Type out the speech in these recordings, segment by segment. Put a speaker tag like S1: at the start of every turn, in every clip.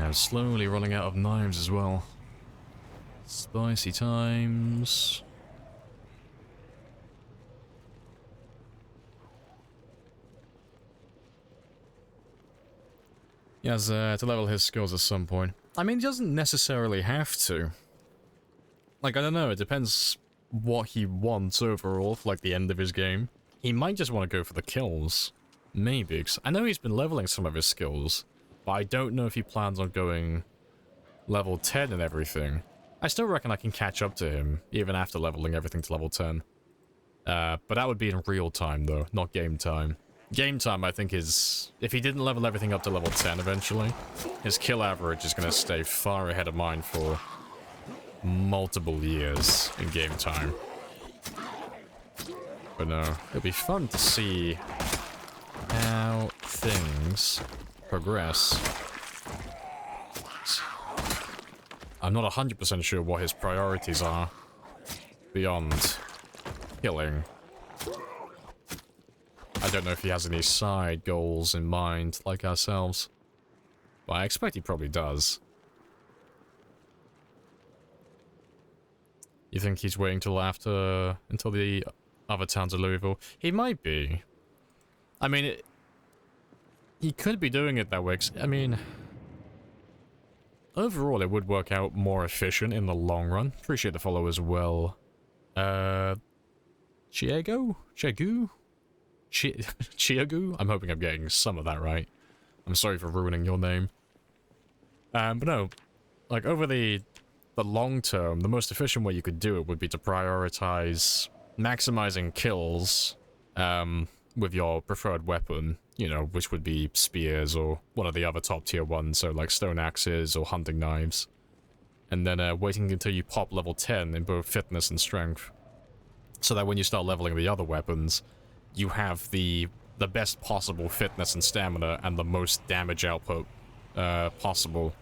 S1: I'm slowly running out of knives as well. Spicy times. He has to level his skills at some point. I mean, he doesn't necessarily have to. Like, I don't know, it depends what he wants overall for, like, the end of his game. He might just want to go for the kills. Maybe. 'Cause I know he's been leveling some of his skills, but I don't know if he plans on going level 10 and everything. I still reckon I can catch up to him, even after leveling everything to level 10. But that would be in real time, though, not game time. Game time, I think, is... If he didn't level everything up to level 10 eventually, his kill average is going to stay far ahead of mine for multiple years in game time. But no, it'll be fun to see how things progress. I'm not 100% sure what his priorities are beyond killing. I don't know if he has any side goals in mind, like ourselves. But I expect he probably does. You think he's waiting till until the other towns of Louisville? He might be. I mean, he could be doing it that way. I mean, overall, it would work out more efficient in the long run. Appreciate the follow as well. Chiago? Chiagu? I'm hoping I'm getting some of that right. I'm sorry for ruining your name. But no, like, over the long term, the most efficient way you could do it would be to prioritize maximizing kills with your preferred weapon, you know, which would be spears or one of the other top tier ones, so like stone axes or hunting knives. And then waiting until you pop level 10 in both fitness and strength, so that when you start leveling the other weapons, you have the best possible fitness and stamina and the most damage output possible.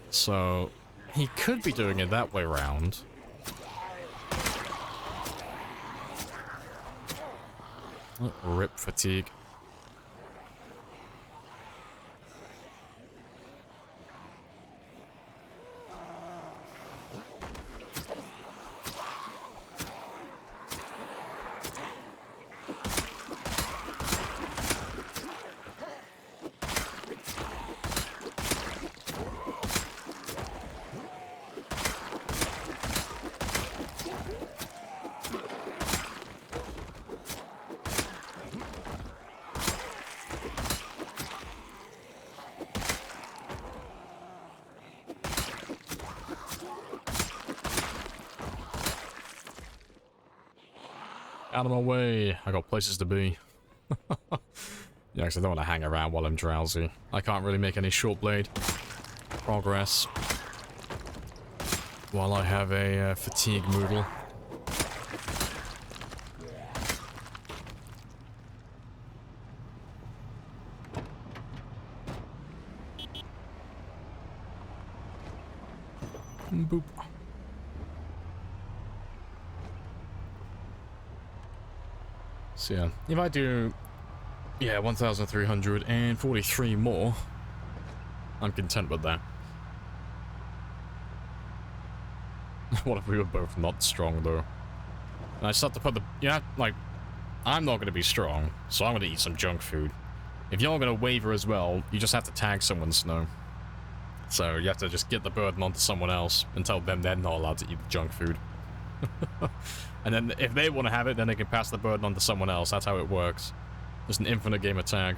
S1: So, he could be doing it that way around. Oh, rip fatigue. Out of my way, I got places to be. Yeah, because I don't want to hang around while I'm drowsy. I can't really make any short blade progress while I have a fatigue moodle. Boop. So yeah, if I do, 1,343 more, I'm content with that. What if we were both not strong, though? And I start to put the... like, I'm not going to be strong, so I'm going to eat some junk food. If you're going to waver as well, you just have to tag someone, Snow. So you have to just get the burden onto someone else and tell them they're not allowed to eat the junk food. And then if they want to have it, then they can pass the burden on to someone else. That's how it works. It's an infinite game of tag.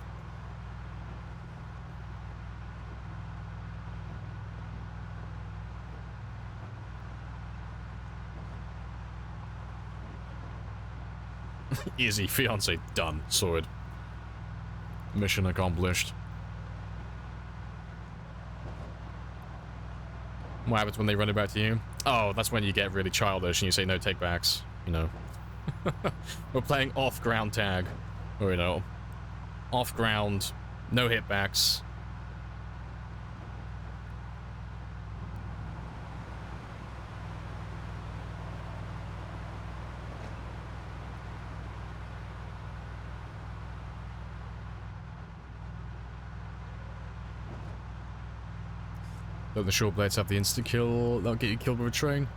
S1: Easy. Fiance done. Sword. Mission accomplished. What happens when they run it back to you? Oh, that's when you get really childish and you say no takebacks, you know. We're playing off-ground tag. Or, you know, off-ground, no hitbacks. Don't the short blades have the insta-kill that'll get you killed with a train?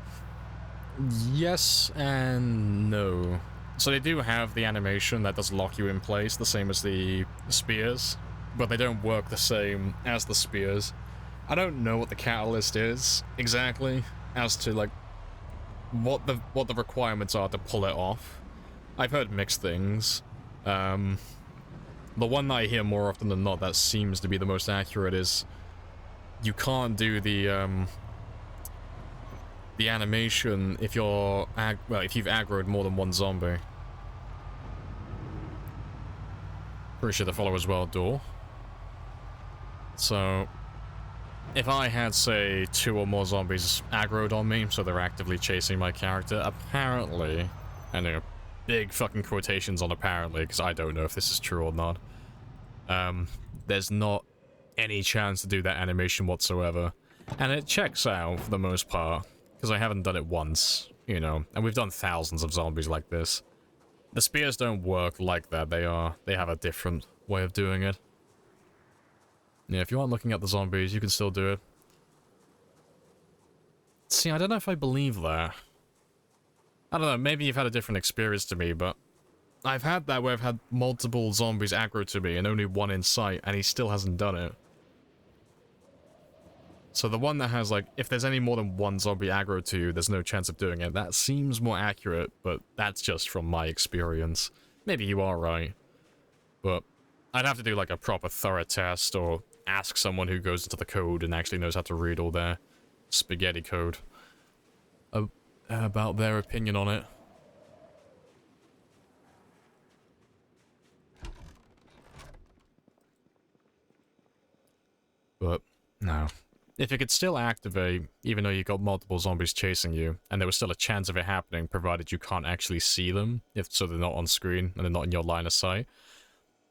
S1: Yes and no. So they do have the animation that does lock you in place, the same as the spears, but they don't work the same as the spears. I don't know what the catalyst is exactly as to like what the requirements are to pull it off. I've heard mixed things. The one that I hear more often than not that seems to be the most accurate is you can't do the animation if you're if you've aggroed more than one zombie. Pretty sure the followers well door. So if I had, say, 2 or more zombies aggroed on me, so they're actively chasing my character, apparently, and there are big fucking quotations on apparently, because I don't know if this is true or not, there's not any chance to do that animation whatsoever. And it checks out for the most part, because I haven't done it once, you know, and we've done thousands of zombies like this. The spears don't work like that, they have a different way of doing it. Yeah, if you aren't looking at the zombies, you can still do it. See, I don't know if I believe that. I don't know, maybe you've had a different experience to me, but I've had that where I've had multiple zombies aggro to me and only one in sight, and he still hasn't done it. So the one that has, like, if there's any more than one zombie aggro to you, there's no chance of doing it. That seems more accurate, but that's just from my experience. Maybe you are right. But I'd have to do, like, a proper thorough test, or ask someone who goes into the code and actually knows how to read all their spaghetti code about their opinion on it. But, no. If it could still activate, even though you got multiple zombies chasing you, and there was still a chance of it happening, provided you can't actually see them, so they're not on screen, and they're not in your line of sight.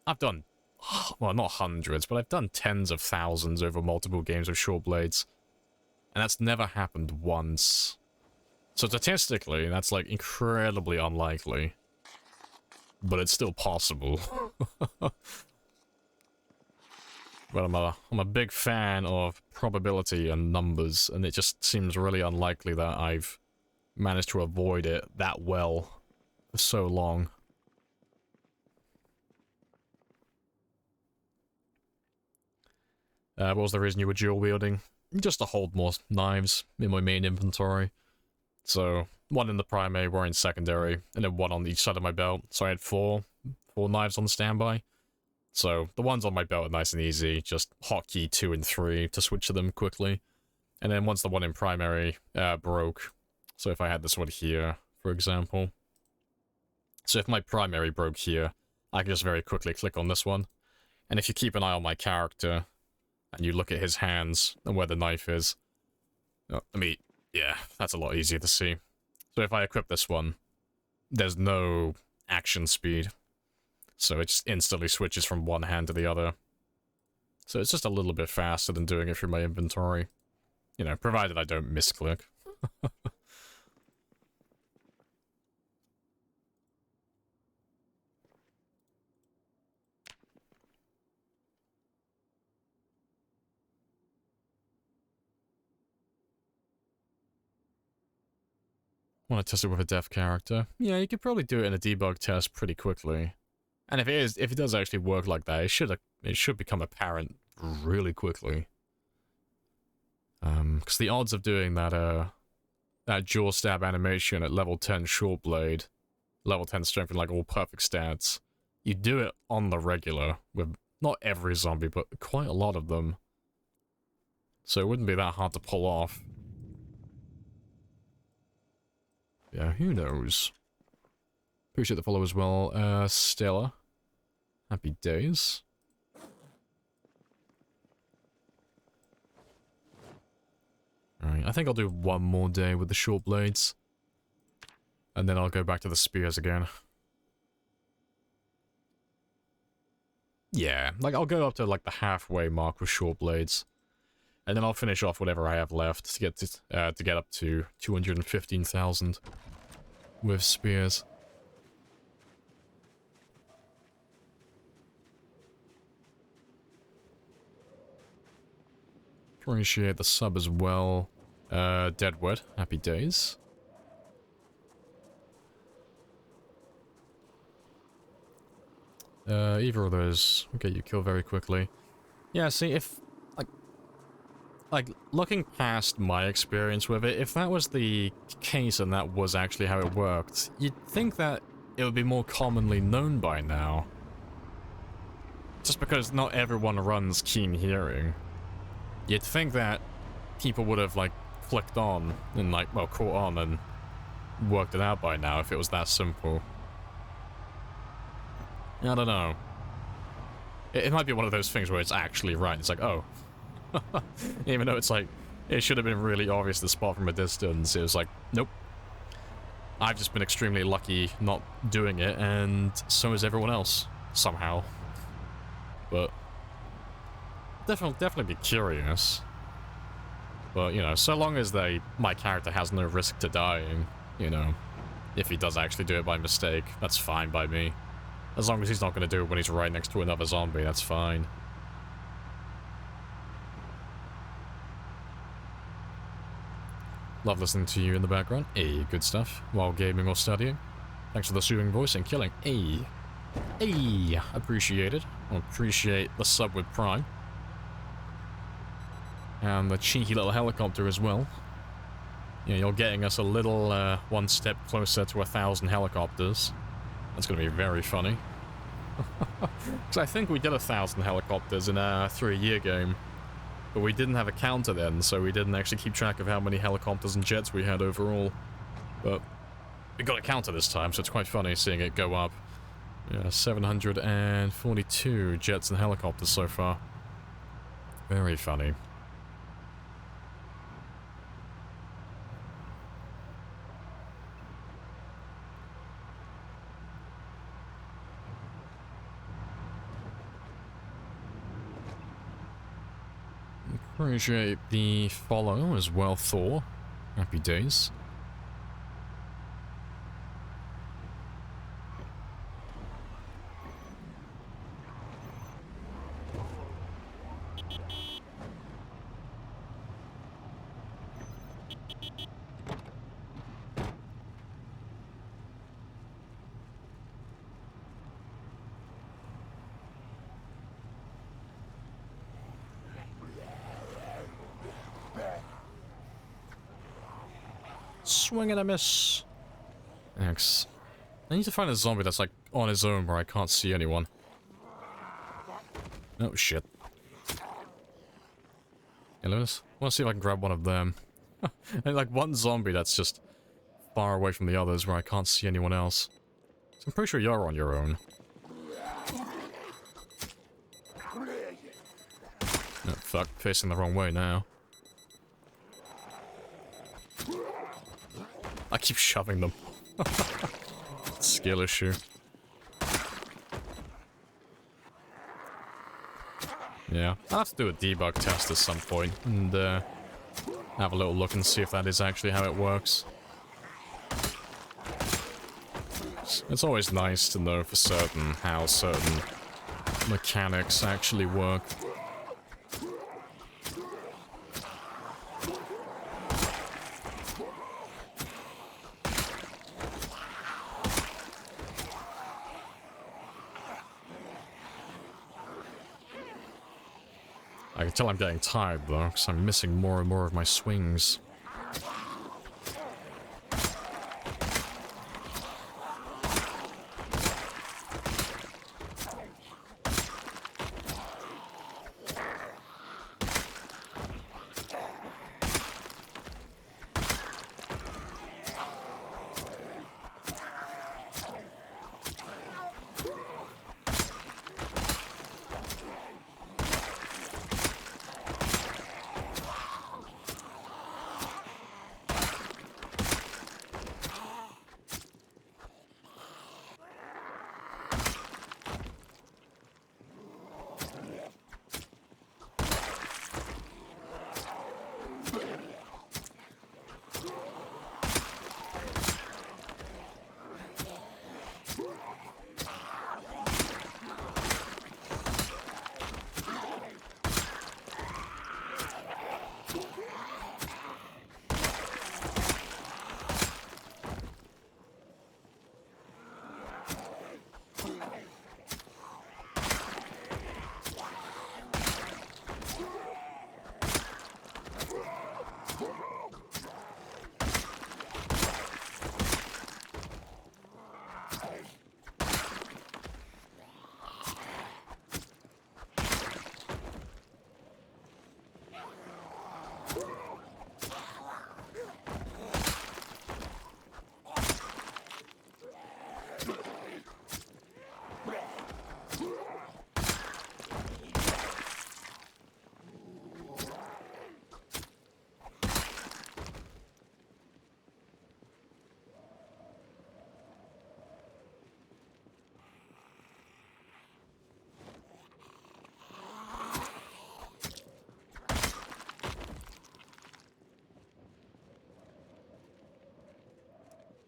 S1: I've done, well, not hundreds, but I've done tens of thousands over multiple games of short blades. And that's never happened once. So statistically, that's, like, incredibly unlikely. But it's still possible. But I'm a big fan of probability and numbers, and it just seems really unlikely that I've managed to avoid it that well for so long. What was the reason you were dual wielding? Just to hold more knives in my main inventory. So, one in the primary, one in secondary, and then one on each side of my belt. So I had four knives on standby. So, the ones on my belt are nice and easy, just hotkey 2 and 3 to switch to them quickly. And then once the one in primary broke, so if I had this one here, for example. So if my primary broke here, I can just very quickly click on this one. And if you keep an eye on my character, and you look at his hands and where the knife is, yeah, that's a lot easier to see. So if I equip this one, there's no action speed. So it just instantly switches from one hand to the other. So it's just a little bit faster than doing it through my inventory. You know, provided I don't misclick. Want to test it with a deaf character? Yeah, you could probably do it in a debug test pretty quickly. And if it does actually work like that, it should become apparent really quickly. Because the odds of doing that jaw stab animation at level 10 short blade, level 10 strength and like all perfect stats, you do it on the regular with not every zombie, but quite a lot of them. So it wouldn't be that hard to pull off. Yeah, who knows? Appreciate the follow as well, Stella. Happy days. Alright, I think I'll do one more day with the short blades. And then I'll go back to the spears again. Yeah, like I'll go up to like the halfway mark with short blades. And then I'll finish off whatever I have left to get up to 215,000 with spears. Appreciate the sub as well. Deadwood, happy days. Either of those will get you killed very quickly. Yeah, see, if... Like, looking past my experience with it, if that was the case and that was actually how it worked, you'd think that it would be more commonly known by now. Just because not everyone runs keen hearing. You'd think that people would have, like, clicked on and, like, well, caught on and worked it out by now if it was that simple. I don't know. It might be one of those things where it's actually right. It's like, oh. Even though it's like, it should have been really obvious to spot from a distance. It was like, nope. I've just been extremely lucky not doing it, and so is everyone else. Somehow. But definitely be curious. But, you know, so long as my character has no risk to dying, you know, if he does actually do it by mistake, that's fine by me. As long as he's not going to do it when he's right next to another zombie, that's fine. Love listening to you in the background. Hey, good stuff. While gaming or studying. Thanks for the soothing voice and killing. Hey. Hey, appreciate it. I appreciate the sub with Prime. And the cheeky little helicopter as well. Yeah, you're getting us a little one step closer to 1,000 helicopters. That's going to be very funny. Because I think we did 1,000 helicopters in a 3-year game. But we didn't have a counter then, so we didn't actually keep track of how many helicopters and jets we had overall. But we got a counter this time, so it's quite funny seeing it go up. Yeah, 742 jets and helicopters so far. Very funny. Appreciate the follow as well, Thor. Happy days. Swing and a miss. X. I need to find a zombie that's like on his own where I can't see anyone. Oh shit. Hey Lewis, I want to see if I can grab one of them. And like one zombie that's just far away from the others where I can't see anyone else. So I'm pretty sure you're on your own. Oh fuck, facing the wrong way now. I keep shoving them. Skill issue. Yeah, I'll have to do a debug test at some point and have a little look and see if that is actually how it works. It's always nice to know for certain how certain mechanics actually work. I can tell I'm getting tired though, because I'm missing more and more of my swings.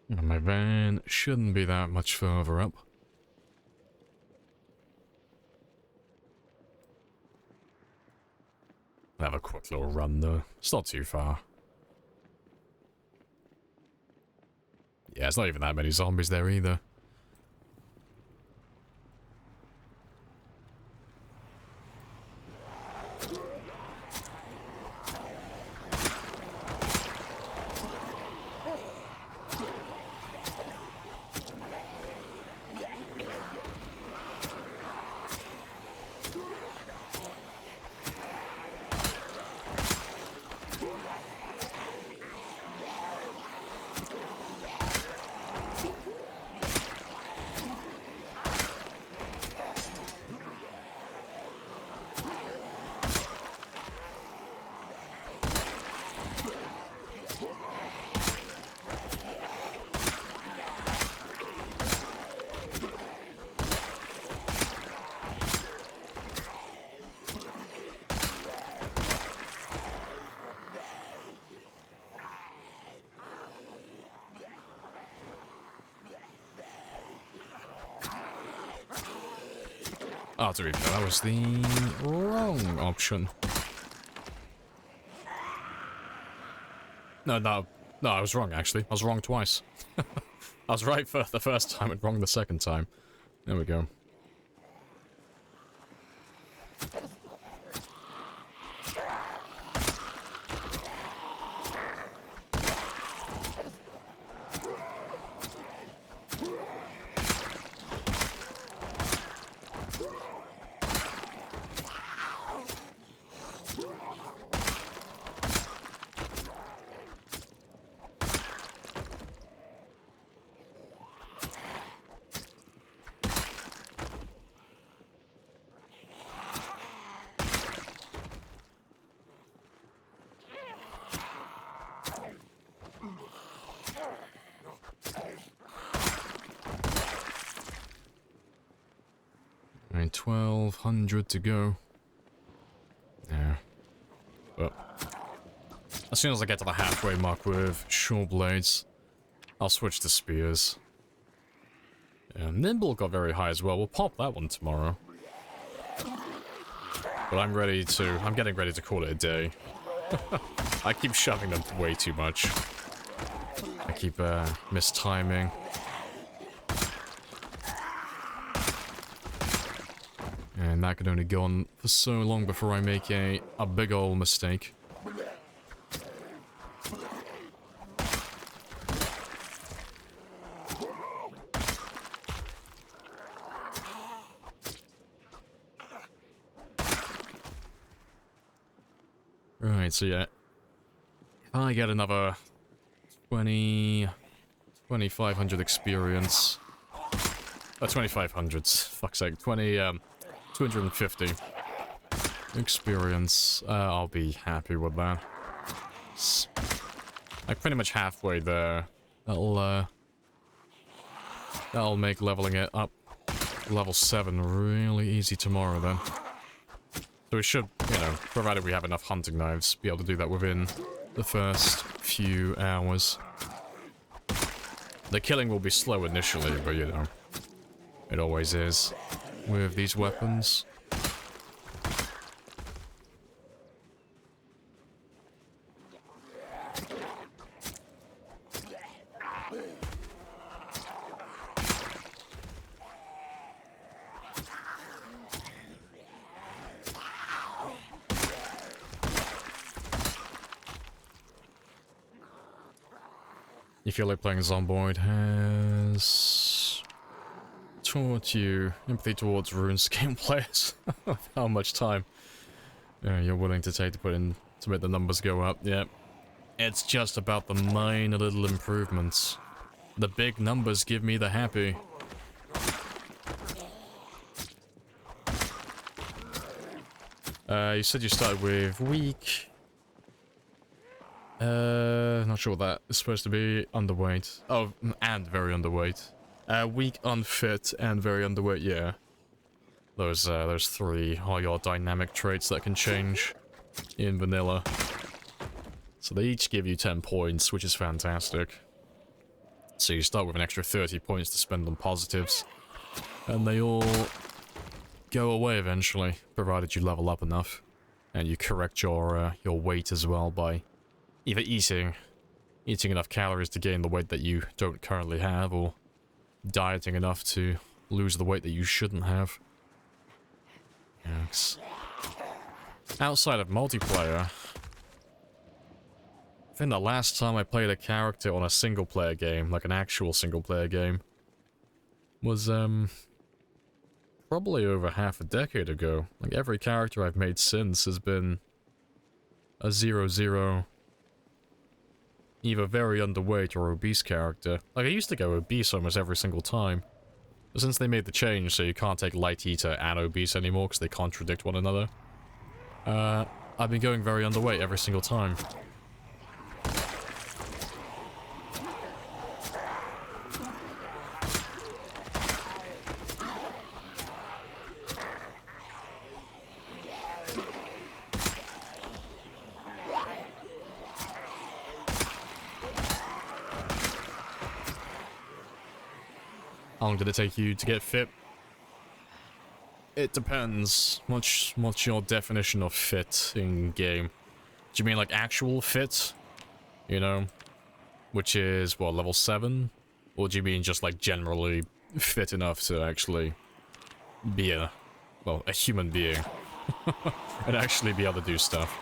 S1: And my van shouldn't be that much further up. Have a quick little run though. It's not too far. Yeah, it's not even that many zombies there either. Oh, to be fair, that was the wrong option. No, I was wrong, actually. I was wrong twice. I was right for the first time and wrong the second time. There we go. Alright, 1,200 to go. Yeah. But as soon as I get to the halfway mark with short blades, I'll switch to spears. Yeah, Nimble got very high as well. We'll pop that one tomorrow. But I'm getting ready to call it a day. I keep shoving them way too much. I keep mistiming. And that could only go on for so long before I make a big ol' mistake. Right, so yeah. If I get another 2,500 experience. 2,500, fuck's sake. 250 experience. I'll be happy with that. It's like pretty much halfway there. That'll make leveling it up level 7 really easy tomorrow then. So we should, you know, provided we have enough hunting knives, be able to do that within the first few hours. The killing will be slow initially, but you know, it always is with these weapons. You feel like playing Zomboid has taught you empathy towards RuneScape players. How much time you're willing to take to put in to make the numbers go up. Yeah, it's just about the minor little improvements. The big numbers give me the happy. You said you started with weak. Not sure what that is supposed to be. Underweight. Oh, and very underweight. Weak, unfit, and very underweight, yeah. Those three are your dynamic traits that can change in vanilla. So they each give you 10 points, which is fantastic. So you start with an extra 30 points to spend on positives. And they all go away eventually, provided you level up enough. And you correct your weight as well by either eating enough calories to gain the weight that you don't currently have, or dieting enough to lose the weight that you shouldn't have. Yes. Outside of multiplayer, I think the last time I played a character on a single-player game, like an actual single-player game, was, probably over half a decade ago. Like, every character I've made since has been a 0-0, either very underweight or obese character. Like, I used to go obese almost every single time. But since they made the change so you can't take light eater and obese anymore because they contradict one another, I've been going very underweight every single time. How long did it take you to get fit? It depends. What's your definition of fit in game? Do you mean like actual fit? You know? Which is, what, level 7? Or do you mean just like generally fit enough to actually be a human being? And actually be able to do stuff?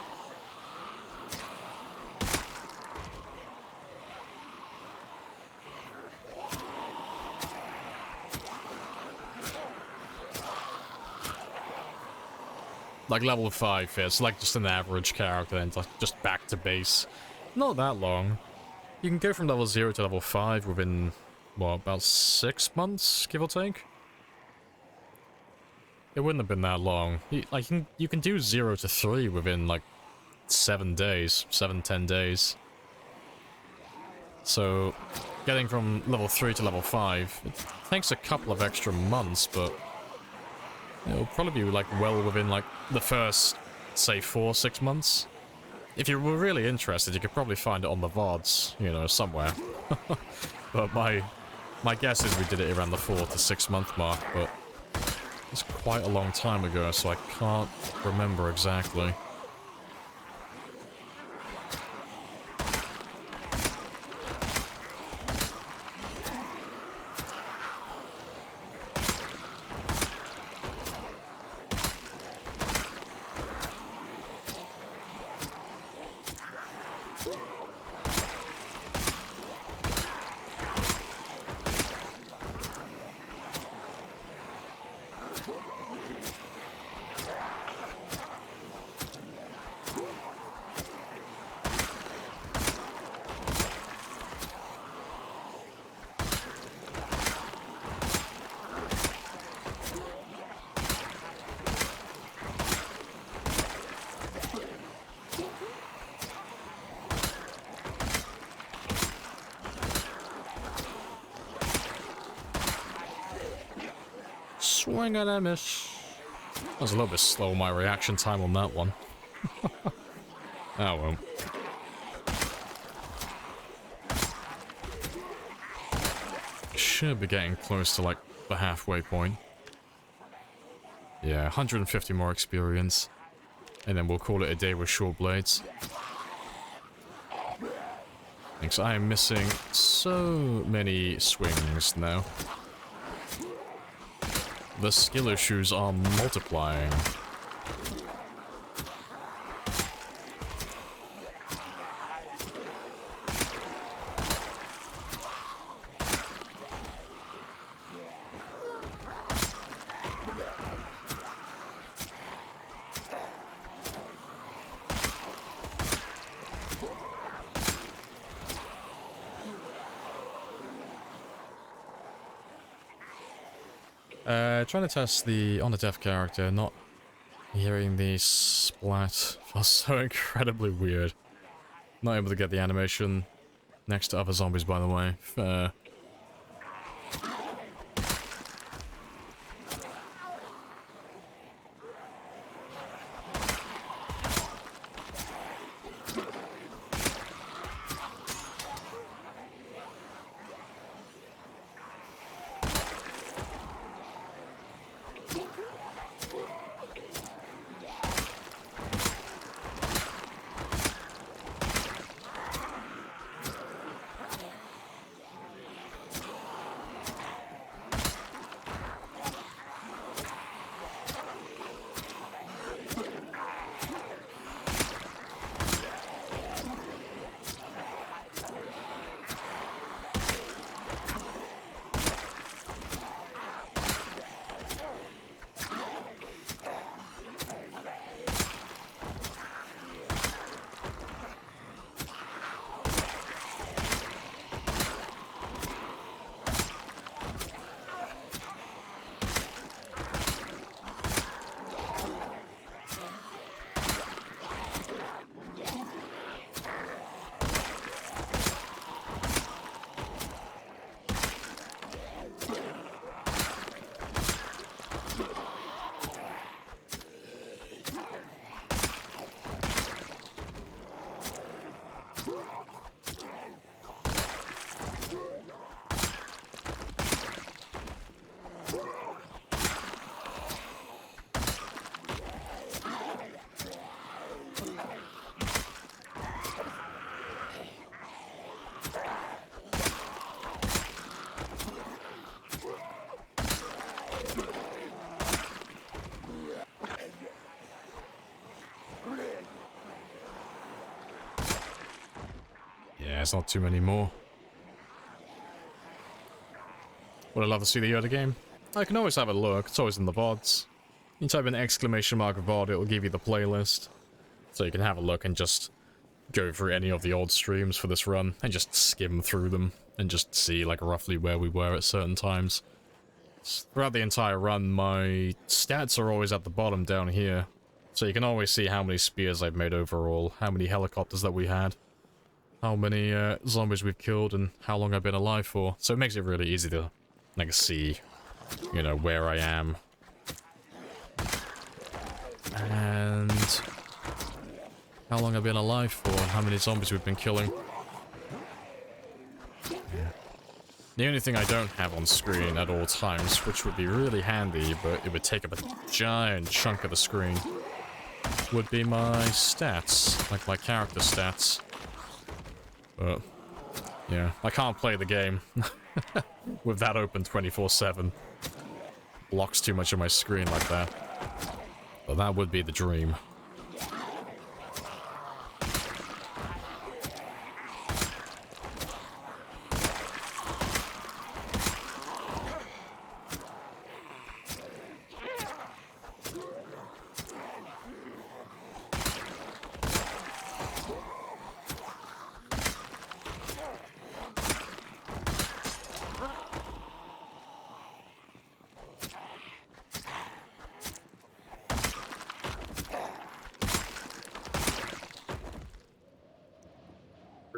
S1: Like level 5 fits, like just an average character and just back to base. Not that long. You can go from level 0 to level 5 within, what, about 6 months, give or take? It wouldn't have been that long. You can do 0 to 3 within, like, 7 days. 7-10 days. So, getting from level 3 to level 5, it takes a couple of extra months, but it'll probably be, like, well within, like, the first, say, 4-6 months. If you were really interested, you could probably find it on the VODs, you know, somewhere. But my guess is we did it around the 4 to 6 month mark, but it's quite a long time ago, so I can't remember exactly. Swing and a miss. I was a little bit slow, my reaction time on that one. Oh well. Should be getting close to like the halfway point. Yeah, 150 more experience. And then we'll call it a day with short blades. Thanks, I am missing so many swings now. The skill issues are multiplying. Trying to test the on the deaf character, not hearing the splat feels so incredibly weird. Not able to get the animation next to other zombies, by the way. Yeah, it's not too many more. Would I love to see the Yoda game? I can always have a look. It's always in the VODs. You type in !VOD, it'll give you the playlist. So you can have a look and just go through any of the old streams for this run and just skim through them and just see like roughly where we were at certain times. Throughout the entire run, my stats are always at the bottom down here. So you can always see how many spears I've made overall, how many helicopters that we had, how many zombies we've killed, and how long I've been alive for. So it makes it really easy to like see, you know, where I am. And how long I've been alive for, and how many zombies we've been killing. Yeah. The only thing I don't have on screen at all times, which would be really handy, but it would take up a giant chunk of the screen, would be my stats, like my character stats. But, yeah, I can't play the game with that open 24/7. Blocks too much of my screen like that. But that would be the dream.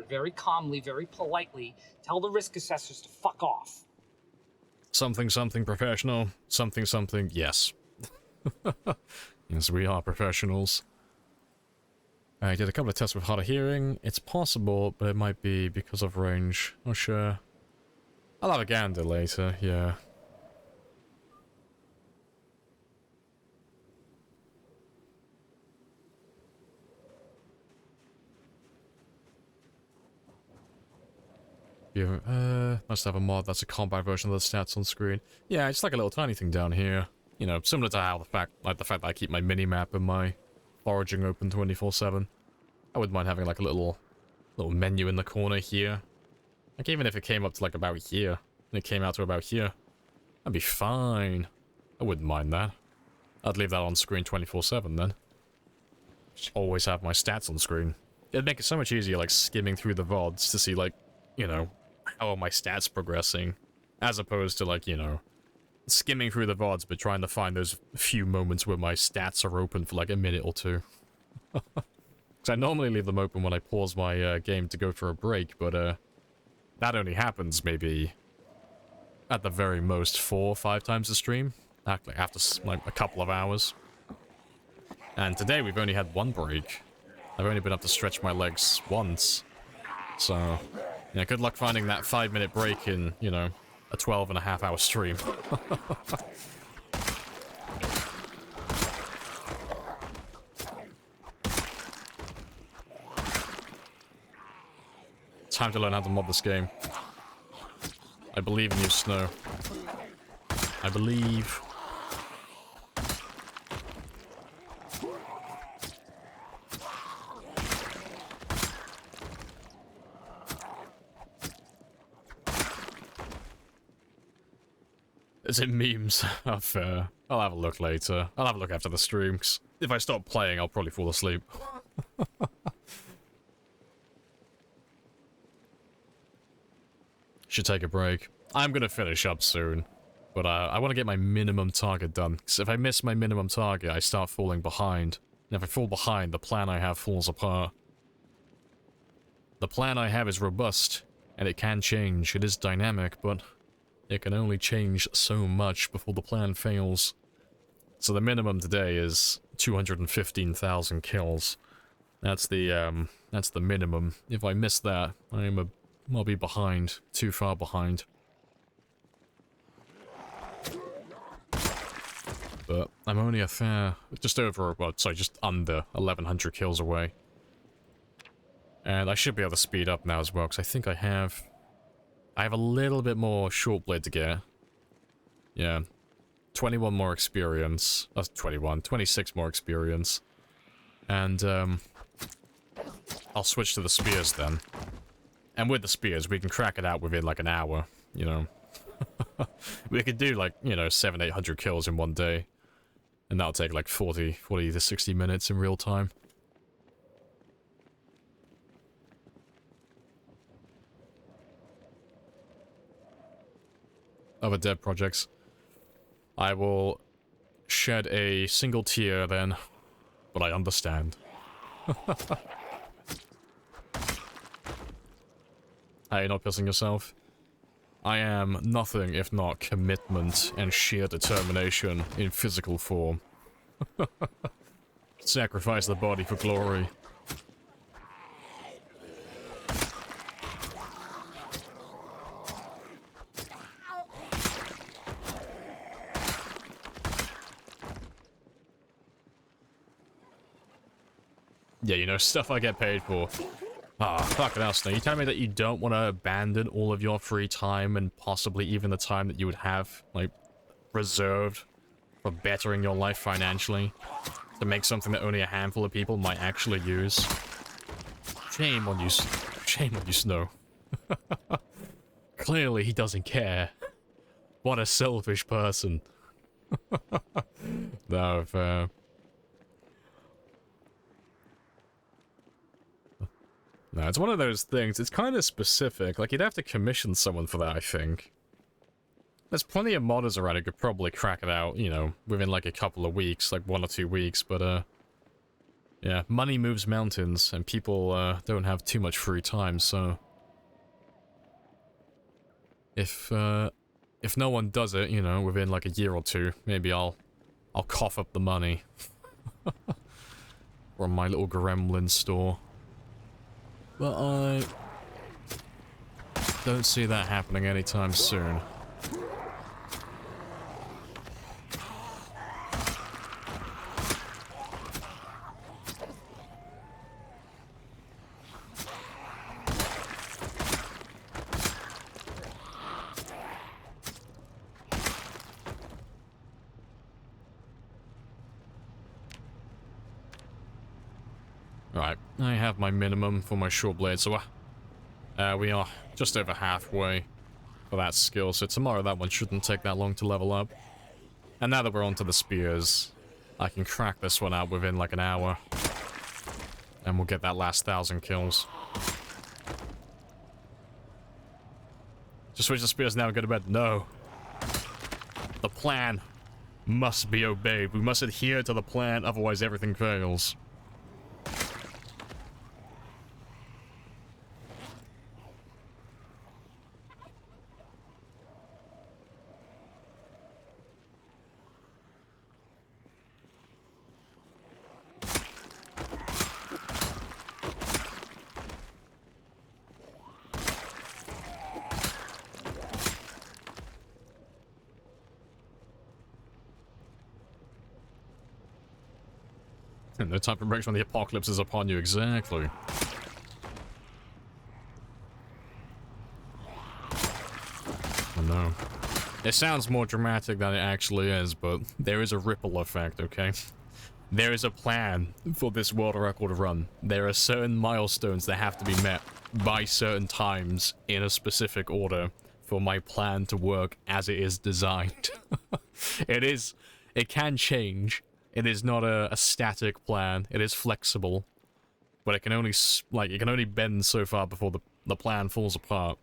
S2: Very calmly, very politely, tell the risk assessors to fuck off.
S1: Something professional. Something yes. Yes, we are professionals. I did a couple of tests with hard of hearing. It's possible, but it might be because of range. Not sure. I'll have a gander later, yeah. You must have a mod that's a combat version of the stats on screen. Yeah, it's like a little tiny thing down here. You know, similar to how the fact that I keep my mini-map and my foraging open 24/7. I wouldn't mind having like a little menu in the corner here. Like even if it came up to like about here, and it came out to about here, that'd be fine. I wouldn't mind that. I'd leave that on screen 24/7 then. Just always have my stats on screen. It'd make it so much easier like skimming through the VODs to see like, you know, how are my stats progressing, as opposed to like, you know, skimming through the VODs but trying to find those few moments where my stats are open for like a minute or two. Because I normally leave them open when I pause my game to go for a break, but that only happens maybe at the very most 4 or 5 times a stream, after like a couple of hours. And today we've only had 1 break. I've only been able to stretch my legs once, so yeah, good luck finding that 5-minute break in, you know, a 12.5-hour stream. Time to learn how to mod this game. I believe in you, Snow. I believe. Is it memes? Oh, fair. I'll have a look later. I'll have a look after the stream, 'cause if I stop playing, I'll probably fall asleep. Should take a break. I'm gonna finish up soon, but I want to get my minimum target done, because if I miss my minimum target, I start falling behind. And if I fall behind, the plan I have falls apart. The plan I have is robust, and it can change. It is dynamic, but it can only change so much before the plan fails. So the minimum today is 215,000 kills. That's the minimum. If I miss that, I'll be behind, too far behind. But I'm only a fair, just under 1,100 kills away. And I should be able to speed up now as well, because I think I have a little bit more short blade to get. Yeah. 21 more experience. That's 26 more experience. And, I'll switch to the spears then. And with the spears, we can crack it out within like an hour, you know. We could do like, you know, 700-800 kills in one day. And that'll take like 40 to 60 minutes in real time. Other dev projects. I will shed a single tear then, but I understand. Hey, you're not pissing yourself? I am nothing if not commitment and sheer determination in physical form. Sacrifice the body for glory. Yeah, you know, stuff I get paid for. Ah, fucking hell, Snow. You telling me that you don't want to abandon all of your free time and possibly even the time that you would have, like, reserved for bettering your life financially to make something that only a handful of people might actually use? Shame on you, Snow. Clearly he doesn't care. What a selfish person. No, fair. No, it's one of those things, it's kind of specific, like you'd have to commission someone for that, I think. There's plenty of modders around who could probably crack it out, you know, within like a couple of weeks, like 1 or 2 weeks, but yeah, money moves mountains, and people don't have too much free time, so if no one does it, you know, within like a year or two, maybe I'll cough up the money from my little gremlin store. But I don't see that happening anytime soon. Right, I have my minimum for my short blade, so we are just over halfway for that skill, so tomorrow that one shouldn't take that long to level up. And now that we're onto the spears, I can crack this one out within like an hour. And we'll get that last 1,000 kills. Just switch the spears now and go to bed. No. The plan must be obeyed. We must adhere to the plan, otherwise everything fails. No time for breaks when the apocalypse is upon you, exactly. Oh no. It sounds more dramatic than it actually is, but there is a ripple effect, okay? There is a plan for this world record run. There are certain milestones that have to be met by certain times in a specific order for my plan to work as it is designed. It can change. It is not a static plan. It is flexible, but it can only bend so far before the plan falls apart.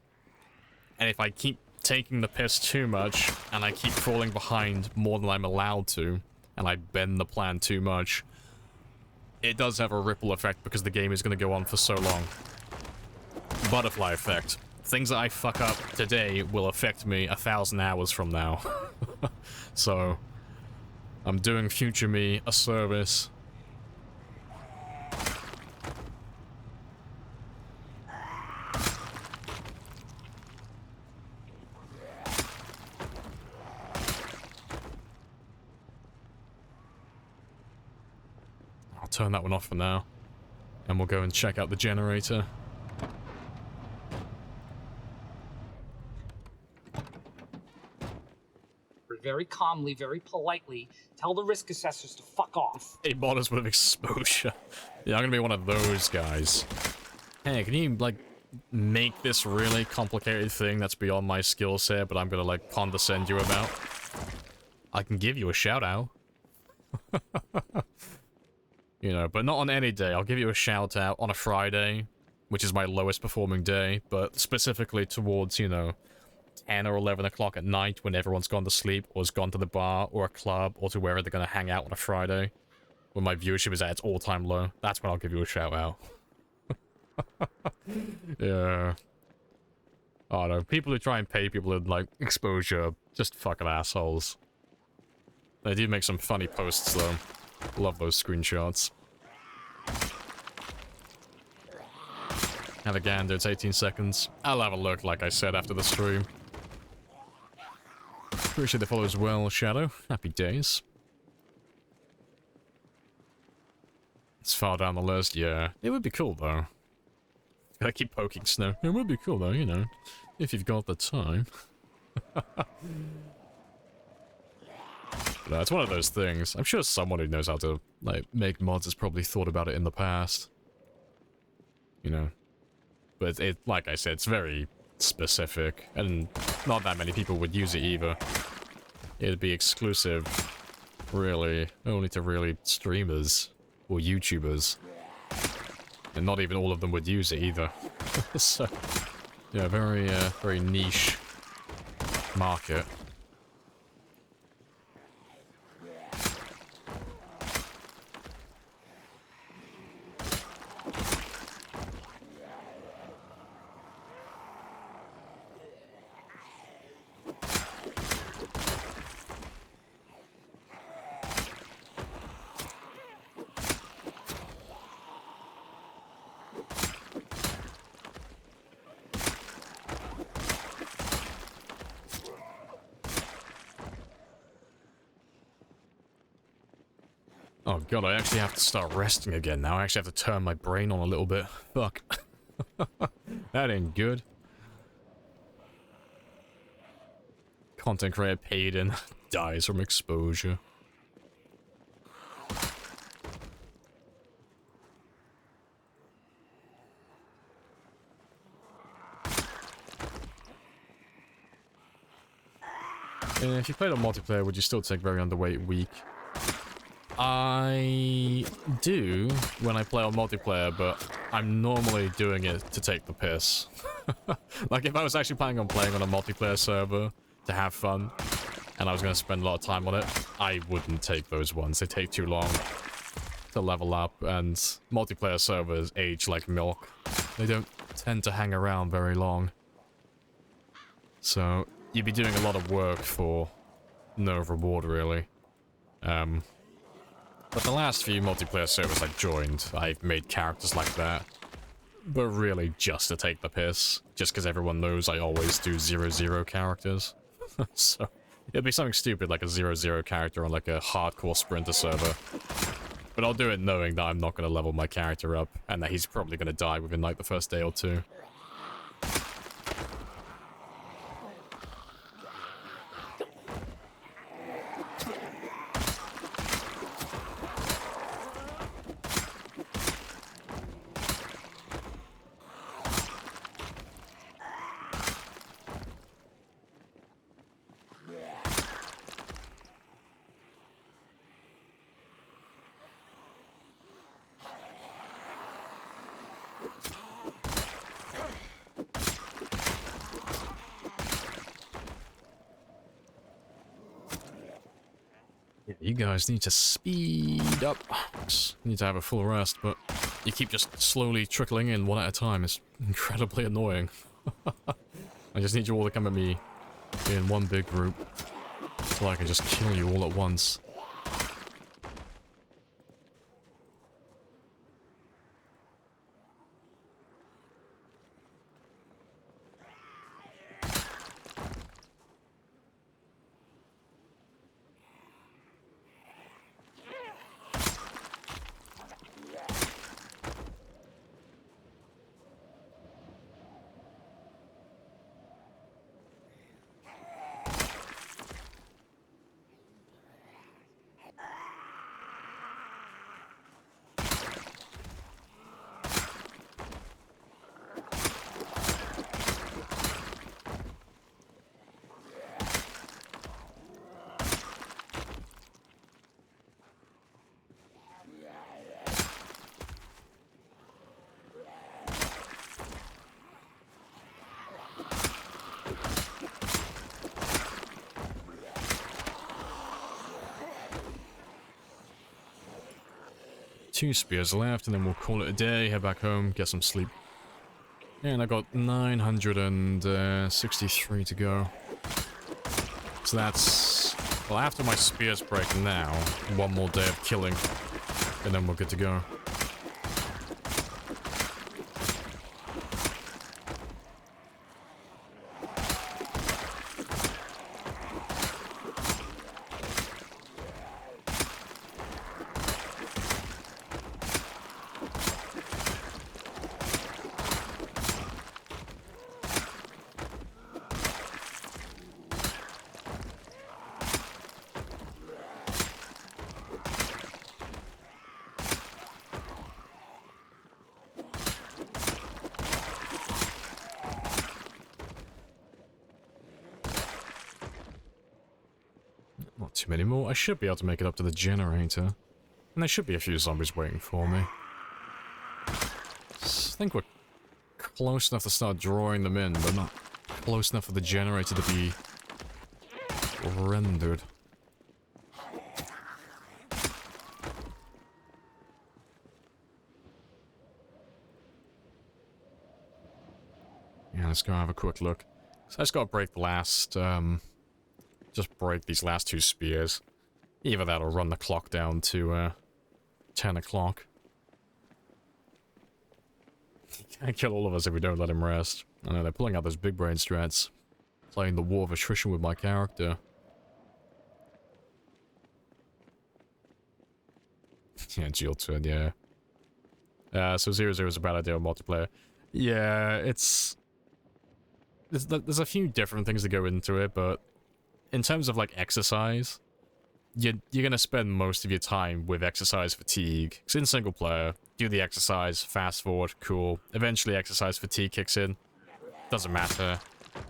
S1: And if I keep taking the piss too much, and I keep falling behind more than I'm allowed to, and I bend the plan too much, it does have a ripple effect because the game is going to go on for so long. Butterfly effect. Things that I fuck up today will affect me 1,000 hours from now. So I'm doing future me a service. I'll turn that one off for now, and we'll go and check out the generator.
S2: Very calmly, very politely, tell the risk assessors to fuck off.
S1: Hey, modders with exposure. Yeah, I'm gonna be one of those guys. Hey, can you, like, make this really complicated thing that's beyond my skill set, but I'm gonna, like, condescend you about, I can give you a shout-out. You know, but not on any day. I'll give you a shout-out on a Friday, which is my lowest performing day, but specifically towards, you know, 10 or 11 o'clock at night when everyone's gone to sleep or has gone to the bar or a club or to wherever they're going to hang out on a Friday, when my viewership is at its all-time low. That's when I'll give you a shout-out. Yeah. Oh no, people who try and pay people in, like, exposure, just fucking assholes. They do make some funny posts, though. Love those screenshots. Have a gander, it's 18 seconds. I'll have a look, like I said, after the stream. Appreciate the follow as well, Shadow. Happy days. It's far down the list, yeah. It would be cool, though. Gotta keep poking Snow. It would be cool, though, you know. If you've got the time. No, it's one of those things. I'm sure someone who knows how to, like, make mods has probably thought about it in the past. You know. But it, like I said, it's very specific, and not that many people would use it either. It'd be exclusive, really, only to really streamers or YouTubers. And not even all of them would use it either. So, yeah, very niche market. Oh god, I actually have to start resting again now. I actually have to turn my brain on a little bit. Fuck. That ain't good. Content creator paid in dies from exposure. If you played on multiplayer, would you still take very underweight week? I do when I play on multiplayer, but I'm normally doing it to take the piss. Like, if I was actually planning on playing on a multiplayer server to have fun, and I was going to spend a lot of time on it, I wouldn't take those ones. They take too long to level up, and multiplayer servers age like milk. They don't tend to hang around very long. So, you'd be doing a lot of work for no reward, really. But the last few multiplayer servers I've joined, I've made characters like that. But really just to take the piss. Just because everyone knows I always do 0-0 characters. So, it'd be something stupid like a 0-0 character on like a hardcore sprinter server. But I'll do it knowing that I'm not going to level my character up, and that he's probably going to die within like the first day or two. You guys need to speed up. Need to have a full rest, but you keep just slowly trickling in one at a time. It's incredibly annoying. I just need you all to come at me in one big group so I can just kill you all at once. 2 spears left, and then we'll call it a day, head back home, get some sleep. And I got 963 to go. So that's... well, after my spears break now, one more day of killing, and then we're good to go. Not too many more. I should be able to make it up to the generator. And there should be a few zombies waiting for me. I think we're close enough to start drawing them in, but not close enough for the generator to be rendered. Yeah, let's go have a quick look. So I just gotta break the last, just break these last 2 spears. Either that or run the clock down to, 10 o'clock. He can't kill all of us if we don't let him rest. I know, they're pulling out those big brain strats. Playing the war of attrition with my character. Yeah, Jill turn, yeah. So 0-0 is a bad idea on multiplayer. Yeah, it's... There's a few different things that go into it, but in terms of, like, exercise, you're gonna spend most of your time with exercise fatigue. Because in single player, do the exercise, fast forward, cool. Eventually exercise fatigue kicks in. Doesn't matter.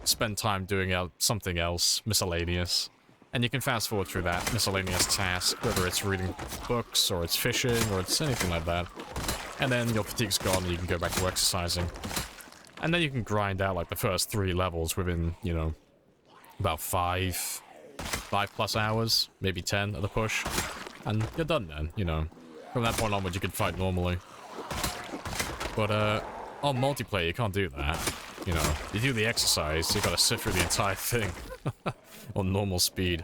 S1: Spend time doing something else, miscellaneous. And you can fast forward through that miscellaneous task, whether it's reading books, or it's fishing, or it's anything like that. And then your fatigue's gone and you can go back to exercising. And then you can grind out, like, the first 3 levels within, you know, about 5 plus hours, maybe 10 at the push. And you're done then, you know. From that point onwards, you can fight normally. But, on multiplayer, you can't do that. You know, you do the exercise, you gotta sit through the entire thing. On normal speed.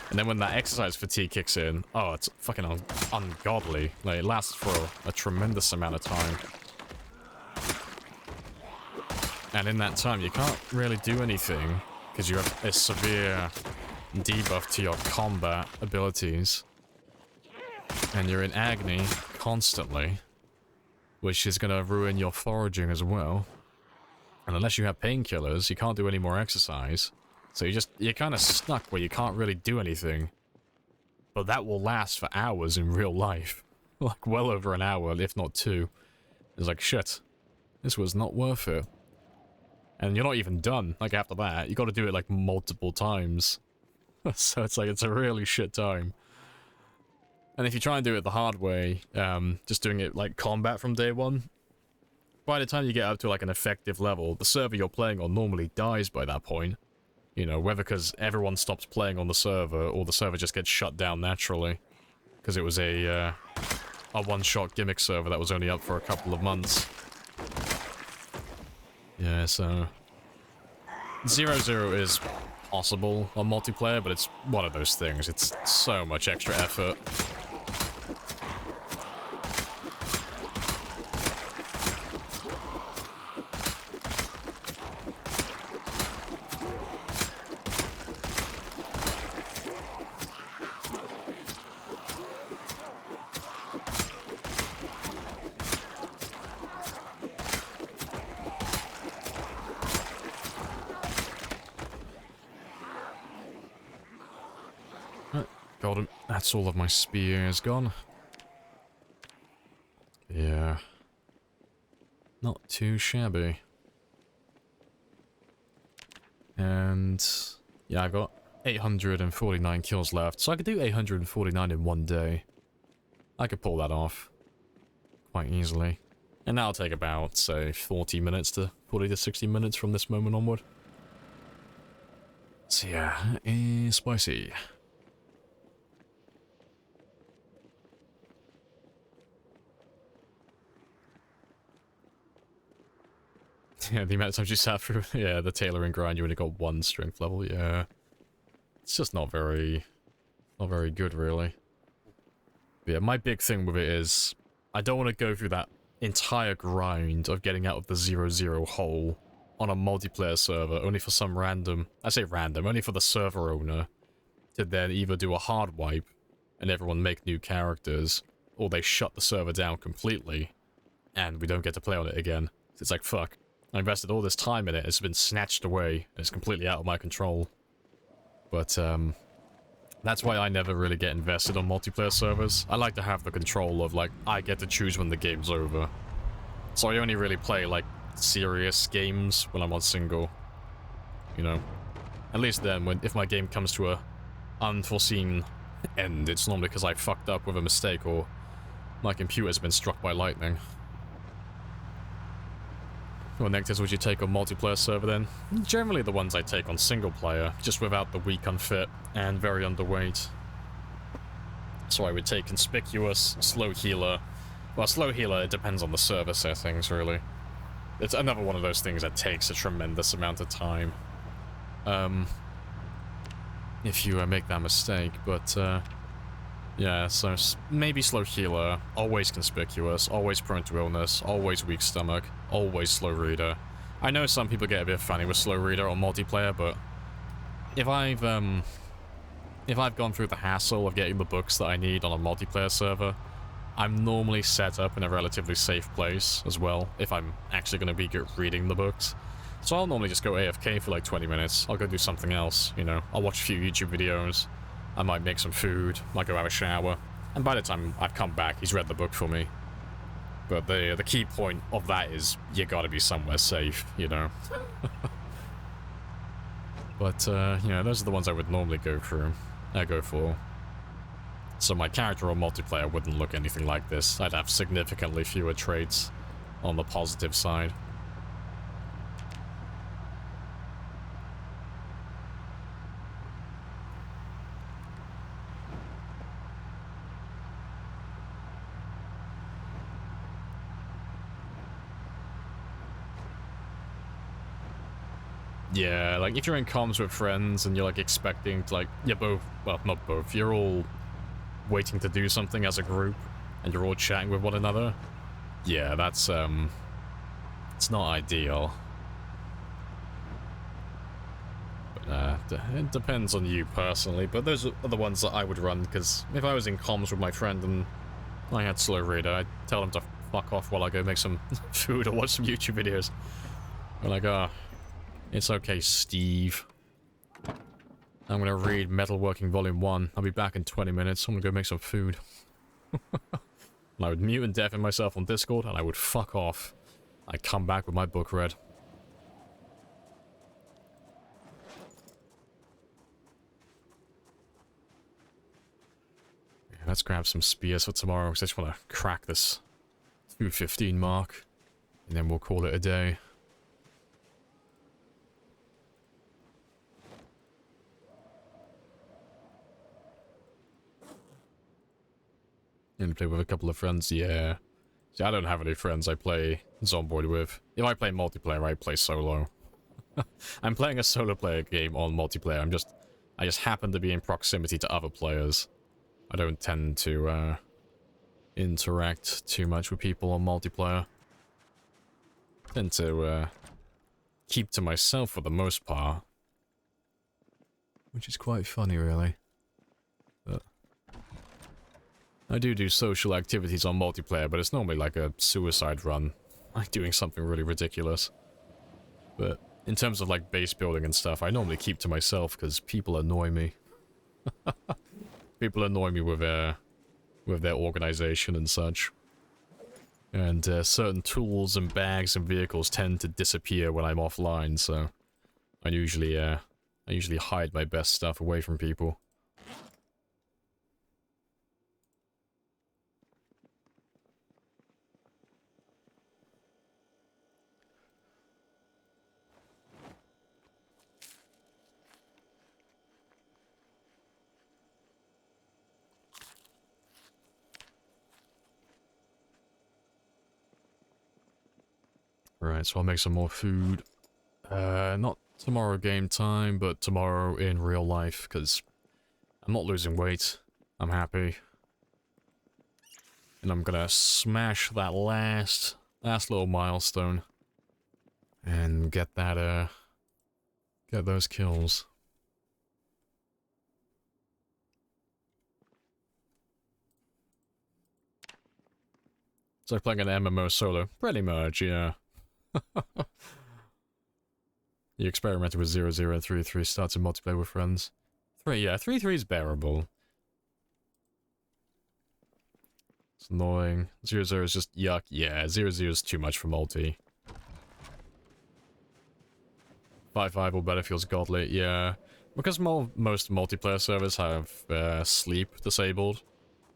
S1: And then when that exercise fatigue kicks in, oh, it's fucking ungodly. Like, it lasts for a tremendous amount of time. And in that time, you can't really do anything, because you have a severe debuff to your combat abilities. And you're in agony constantly, which is going to ruin your foraging as well. And unless you have painkillers, you can't do any more exercise. So you're kind of stuck where you can't really do anything. But that will last for hours in real life. Like, well over an hour, if not 2. It's like, shit, this was not worth it. And you're not even done, like, after that. You gotta do it, like, multiple times. So it's like, it's a really shit time. And if you try and do it the hard way, just doing it, like, combat from day 1, by the time you get up to, like, an effective level, the server you're playing on normally dies by that point. You know, whether because everyone stops playing on the server, or the server just gets shut down naturally. Because it was a one-shot gimmick server that was only up for a couple of months. Yeah, so... 0-0 is possible on multiplayer, but it's one of those things. It's so much extra effort. Got him. That's all of my spears gone. Yeah. Not too shabby. And... yeah, I've got 849 kills left, so I could do 849 in one day. I could pull that off. Quite easily. And that'll take about, say, 40 minutes to 40 to 60 minutes from this moment onward. So yeah, spicy. Yeah, the amount of times you sat through, yeah, the tailoring grind, you only got 1 strength level, yeah. It's just not very good, really. But yeah, my big thing with it is, I don't want to go through that entire grind of getting out of the 0-0 hole on a multiplayer server, only for some random, I say random, only for the server owner to then either do a hard wipe and everyone make new characters, or they shut the server down completely and we don't get to play on it again. It's like, fuck. I invested all this time in it, it's been snatched away, and it's completely out of my control. But, that's why I never really get invested on multiplayer servers. I like to have the control of, like, I get to choose when the game's over. So I only really play, like, serious games when I'm on single. You know? At least then, if my game comes to a unforeseen end, it's normally because I fucked up with a mistake or my computer's been struck by lightning. What negatives would you take on multiplayer server then? Generally the ones I take on single player, just without the weak unfit and very underweight. So I would take conspicuous, slow healer. Well, slow healer, it depends on the server settings, really. It's another one of those things that takes a tremendous amount of time. If you make that mistake, but yeah, so maybe slow healer, always conspicuous, always prone to illness, always weak stomach, always slow reader. I know some people get a bit funny with slow reader on multiplayer, but if I've gone through the hassle of getting the books that I need on a multiplayer server, I'm normally set up in a relatively safe place as well, if I'm actually going to be reading the books. So I'll normally just go AFK for like 20 minutes, I'll go do something else, you know, I'll watch a few YouTube videos, I might make some food, might go have a shower, and by the time I've come back, he's read the book for me. But the key point of that is, you gotta be somewhere safe, you know. But, you know, those are the ones I would normally go for. So my character on multiplayer wouldn't look anything like this. I'd have significantly fewer traits on the positive side. Yeah, like, if you're in comms with friends and you're, like, expecting to, like, you're both, well, not both, you're all waiting to do something as a group, and you're all chatting with one another, yeah, that's, it's not ideal. But, it depends on you personally, but those are the ones that I would run, because if I was in comms with my friend and I had slow reader, I'd tell him to fuck off while I go make some food or watch some YouTube videos. I'm like, oh, it's okay, Steve. I'm gonna read Metalworking Volume 1. I'll be back in 20 minutes. I'm gonna go make some food. And I would mute and deafen myself on Discord, and I would fuck off. I'd come back with my book read. Yeah, let's grab some spears for tomorrow, because I just want to crack this 2:15 mark. And then we'll call it a day. And play with a couple of friends, yeah. See, I don't have any friends I play Zomboid with. If I play multiplayer, I play solo. I'm playing a solo player game on multiplayer. I just happen to be in proximity to other players. I don't tend to interact too much with people on multiplayer. I tend to keep to myself for the most part. Which is quite funny, really. But I do social activities on multiplayer, but it's normally like a suicide run. Like doing something really ridiculous. But in terms of like base building and stuff, I normally keep to myself because people annoy me. People annoy me with their organization and such. And certain tools and bags and vehicles tend to disappear when I'm offline, so I usually hide my best stuff away from people. Alright, so I'll make some more food. Not tomorrow game time, but tomorrow in real life, because I'm not losing weight. I'm happy. And I'm gonna smash that last little milestone. And get that, get those kills. It's like playing an MMO solo. Pretty much, yeah. You experimented with 0-0 and 3-3 starts in multiplayer with friends. 3-3 is bearable. It's annoying. 0-0 is just yuck. Yeah, 0-0 is too much for multi. 5-5 or better feels godly, yeah. Because most multiplayer servers have sleep disabled,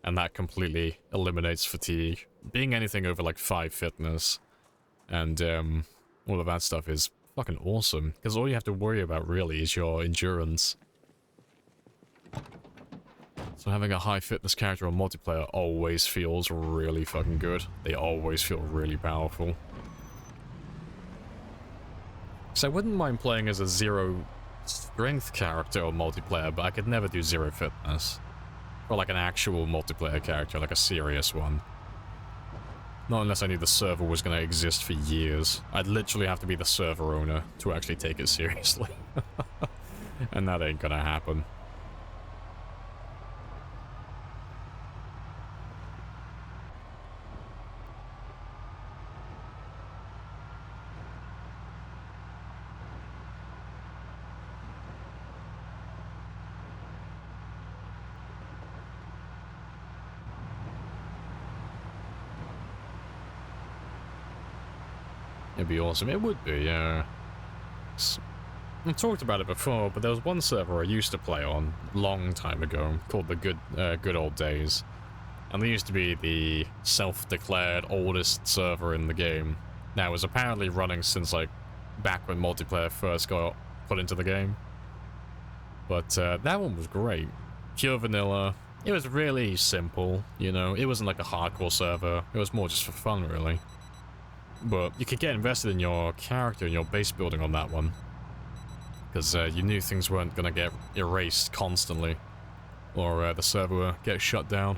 S1: and that completely eliminates fatigue. Being anything over like 5 fitness and all of that stuff is fucking awesome, because all you have to worry about really is your endurance. So having a high fitness character on multiplayer always feels really fucking good. They always feel really powerful. So I wouldn't mind playing as a 0 strength character on multiplayer, but I could never do 0 fitness. Or like an actual multiplayer character, like a serious one. Not unless I knew the server was going to exist for years. I'd literally have to be the server owner to actually take it seriously. And that ain't gonna happen. It'd be awesome. It would be, yeah. I talked about it before, but there was one server I used to play on long time ago called the Good Old Days, and they used to be the self-declared oldest server in the game. Now it was apparently running since like back when multiplayer first got put into the game, but that one was great. Pure vanilla. It was really simple, you know. It wasn't like a hardcore server. It was more just for fun, really. But you could get invested in your character and your base building on that one. Because you knew things weren't going to get erased constantly. Or the server would get shut down.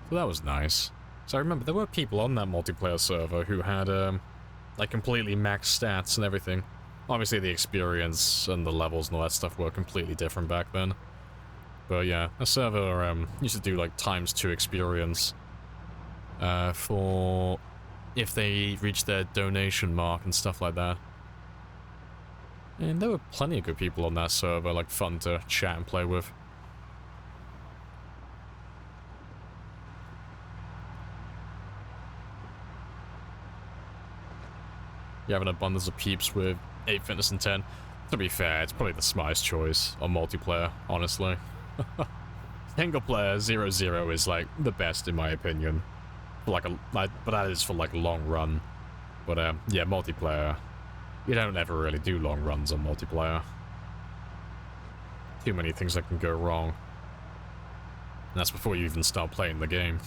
S1: So that was nice. So I remember there were people on that multiplayer server who had like completely maxed stats and everything. Obviously the experience and the levels and all that stuff were completely different back then. But yeah, a server used to do like ×2 experience for if they reached their donation mark and stuff like that. And there were plenty of good people on that server, like fun to chat and play with. You have an abundance of peeps with 8 fitness and 10. To be fair, it's probably the smartest choice on multiplayer, honestly. Single player 0-0 is like the best in my opinion. For but that is for like a long run. But yeah, multiplayer. You don't ever really do long runs on multiplayer. Too many things that can go wrong. And that's before you even start playing the game.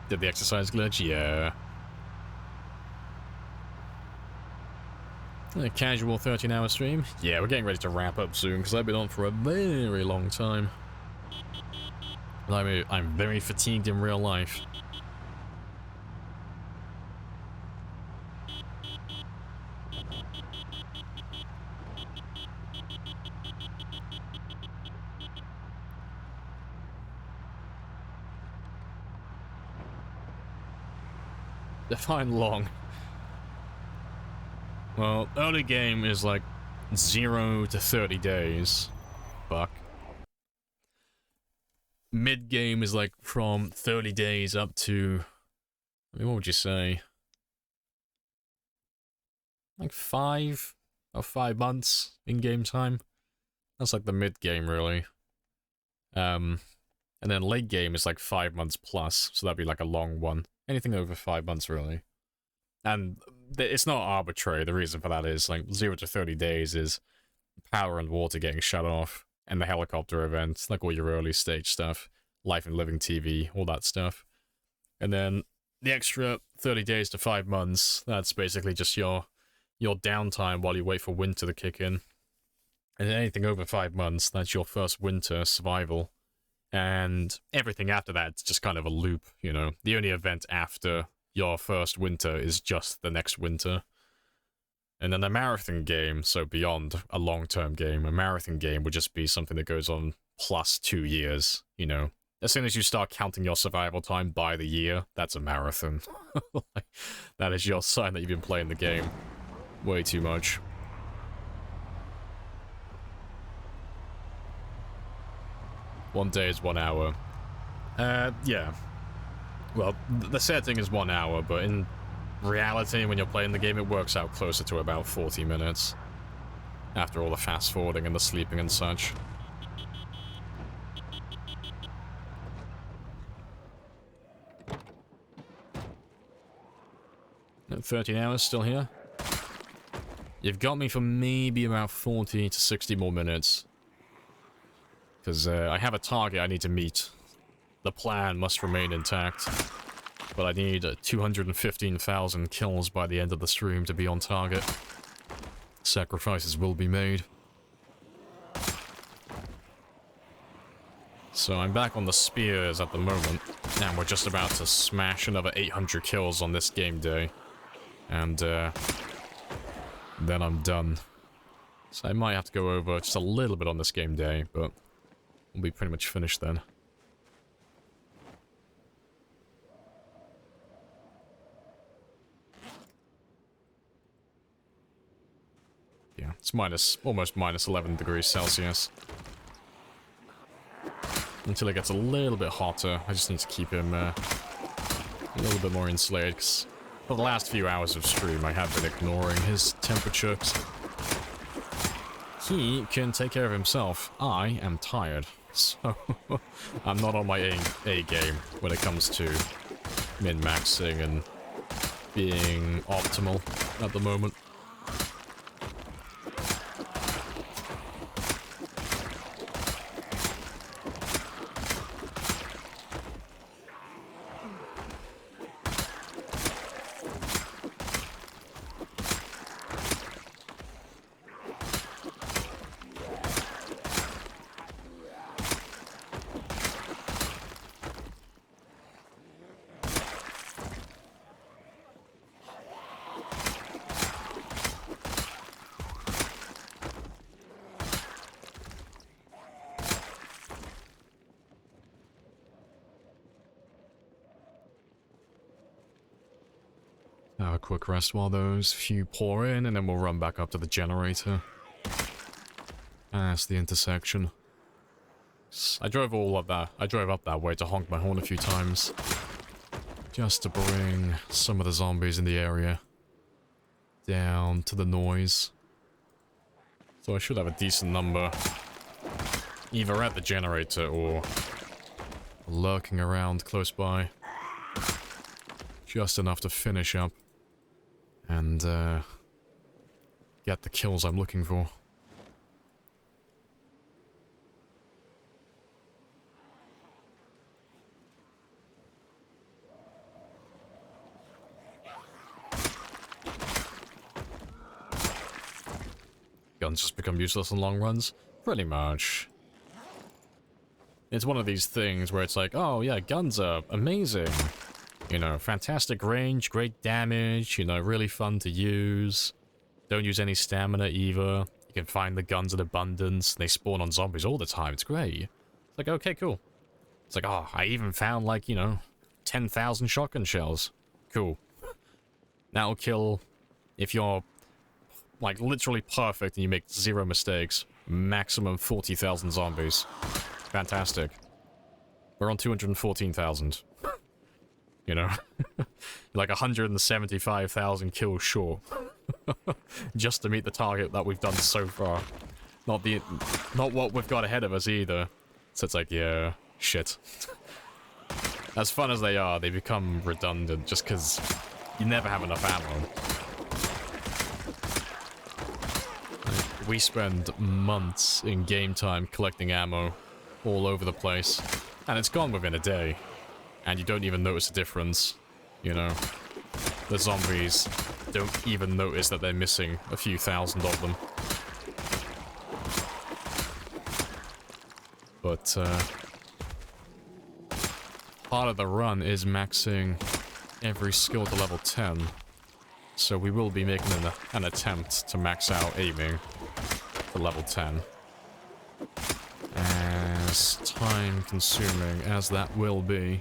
S1: Did the exercise glitch? Yeah. A casual 13-hour stream? Yeah, we're getting ready to wrap up soon, because I've been on for a very long time. And I'm very fatigued in real life. Define long. Well, early game is like 0 to 30 days. Fuck. Mid game is like from 30 days up to, I mean, what would you say? Like 5 or 5 months in game time. That's like the mid game, really. And then late game is like 5 months plus, so that'd be like a long one. Anything over 5 months, really. And it's not arbitrary. The reason for that is like 0 to 30 days is power and water getting shut off, and the helicopter events, like all your early stage stuff, life and living TV, all that stuff. And then The extra 30 days to 5 months, that's basically just your downtime while you wait for winter to kick in. And anything over 5 months, that's your first winter survival. And everything after that's just kind of a loop, you know. The only event after your first winter is just the next winter. And then a marathon game, so beyond a long-term game, a marathon game would just be something that goes on plus 2 years, you know. As soon as you start counting your survival time by the year, that's a marathon. That is your sign that you've been playing the game way too much. One day is 1 hour. Yeah. Well, the setting is 1 hour, but in reality, when you're playing the game, it works out closer to about 40 minutes. After all the fast-forwarding and the sleeping and such. 13 hours still here. You've got me for maybe about 40 to 60 more minutes. Because I have a target I need to meet. The plan must remain intact. But I need 215,000 kills by the end of the stream to be on target. Sacrifices will be made. So I'm back on the spears at the moment. And we're just about to smash another 800 kills on this game day. And then I'm done. So I might have to go over just a little bit on this game day, but we'll be pretty much finished then. Yeah, it's almost minus 11 degrees Celsius. Until it gets a little bit hotter. I just need to keep him a little bit more insulated, because for the last few hours of stream I have been ignoring his temperature. He can take care of himself. I am tired, so I'm not on my A game when it comes to min-maxing and being optimal at the moment. Have a quick rest while those few pour in, and then we'll run back up to the generator. That's the intersection. I drove up that way to honk my horn a few times. Just to bring some of the zombies in the area down to the noise. So I should have a decent number either at the generator or lurking around close by. Just enough to finish up and get the kills I'm looking for. Guns just become useless in long runs? Pretty much. It's one of these things where it's like, oh yeah, guns are amazing. You know, fantastic range, great damage, you know, really fun to use. Don't use any stamina either. You can find the guns in abundance. They spawn on zombies all the time. It's great. It's like, okay, cool. It's like, oh, I even found, like, you know, 10,000 shotgun shells. Cool. That'll kill, if you're, like, literally perfect and you make 0 mistakes, maximum 40,000 zombies. Fantastic. We're on 214,000. You know? Like 175,000 kills short. Just to meet the target that we've done so far. Not what we've got ahead of us either. So it's like, yeah, shit. As fun as they are, they become redundant just because you never have enough ammo. Like, we spend months in game time collecting ammo all over the place. And it's gone within a day. And you don't even notice a difference. You know, the zombies don't even notice that they're missing a few thousand of them. But, part of the run is maxing every skill to level 10. So we will be making an attempt to max out aiming to level 10. As time consuming as that will be.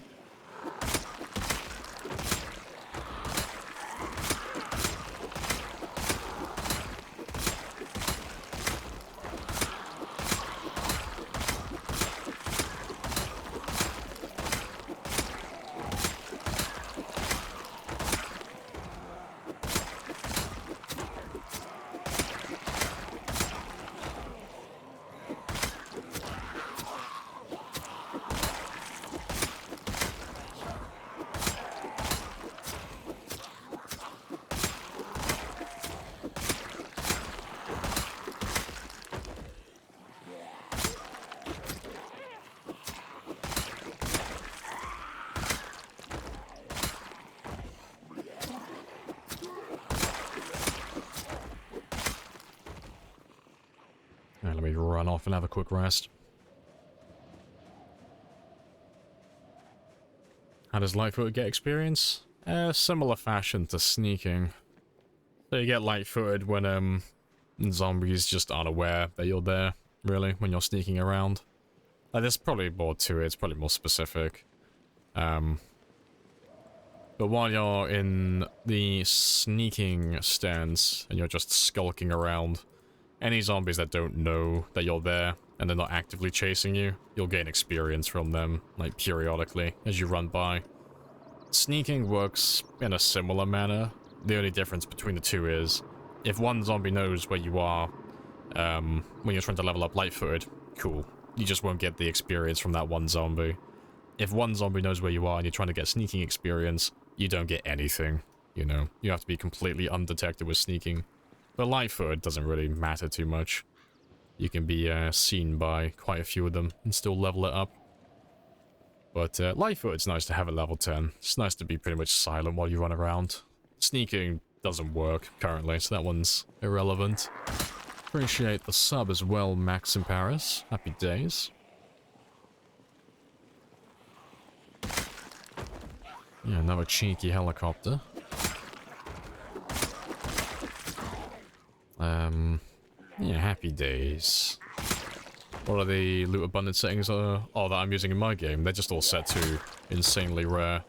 S1: Let me run off and have a quick rest. How does light-footed get experience? Similar fashion to sneaking. So you get light-footed when zombies just aren't aware that you're there, really, when you're sneaking around. There's probably more to it, it's probably more specific. But while you're in the sneaking stance and you're just skulking around, any zombies that don't know that you're there and they're not actively chasing you, you'll gain experience from them, like, periodically as you run by. Sneaking works in a similar manner. The only difference between the two is, if one zombie knows where you are, when you're trying to level up light-footed, cool. You just won't get the experience from that one zombie. If one zombie knows where you are and you're trying to get sneaking experience, you don't get anything, you know? You have to be completely undetected with sneaking. But light-footed doesn't really matter too much. You can be seen by quite a few of them and still level it up. But light-footed's nice to have at level 10. It's nice to be pretty much silent while you run around. Sneaking doesn't work currently, so that one's irrelevant. Appreciate the sub as well, Max in Paris. Happy days. Yeah, another cheeky helicopter. Yeah, happy days. What are the loot abundance settings that I'm using in my game? They're just all set to insanely rare.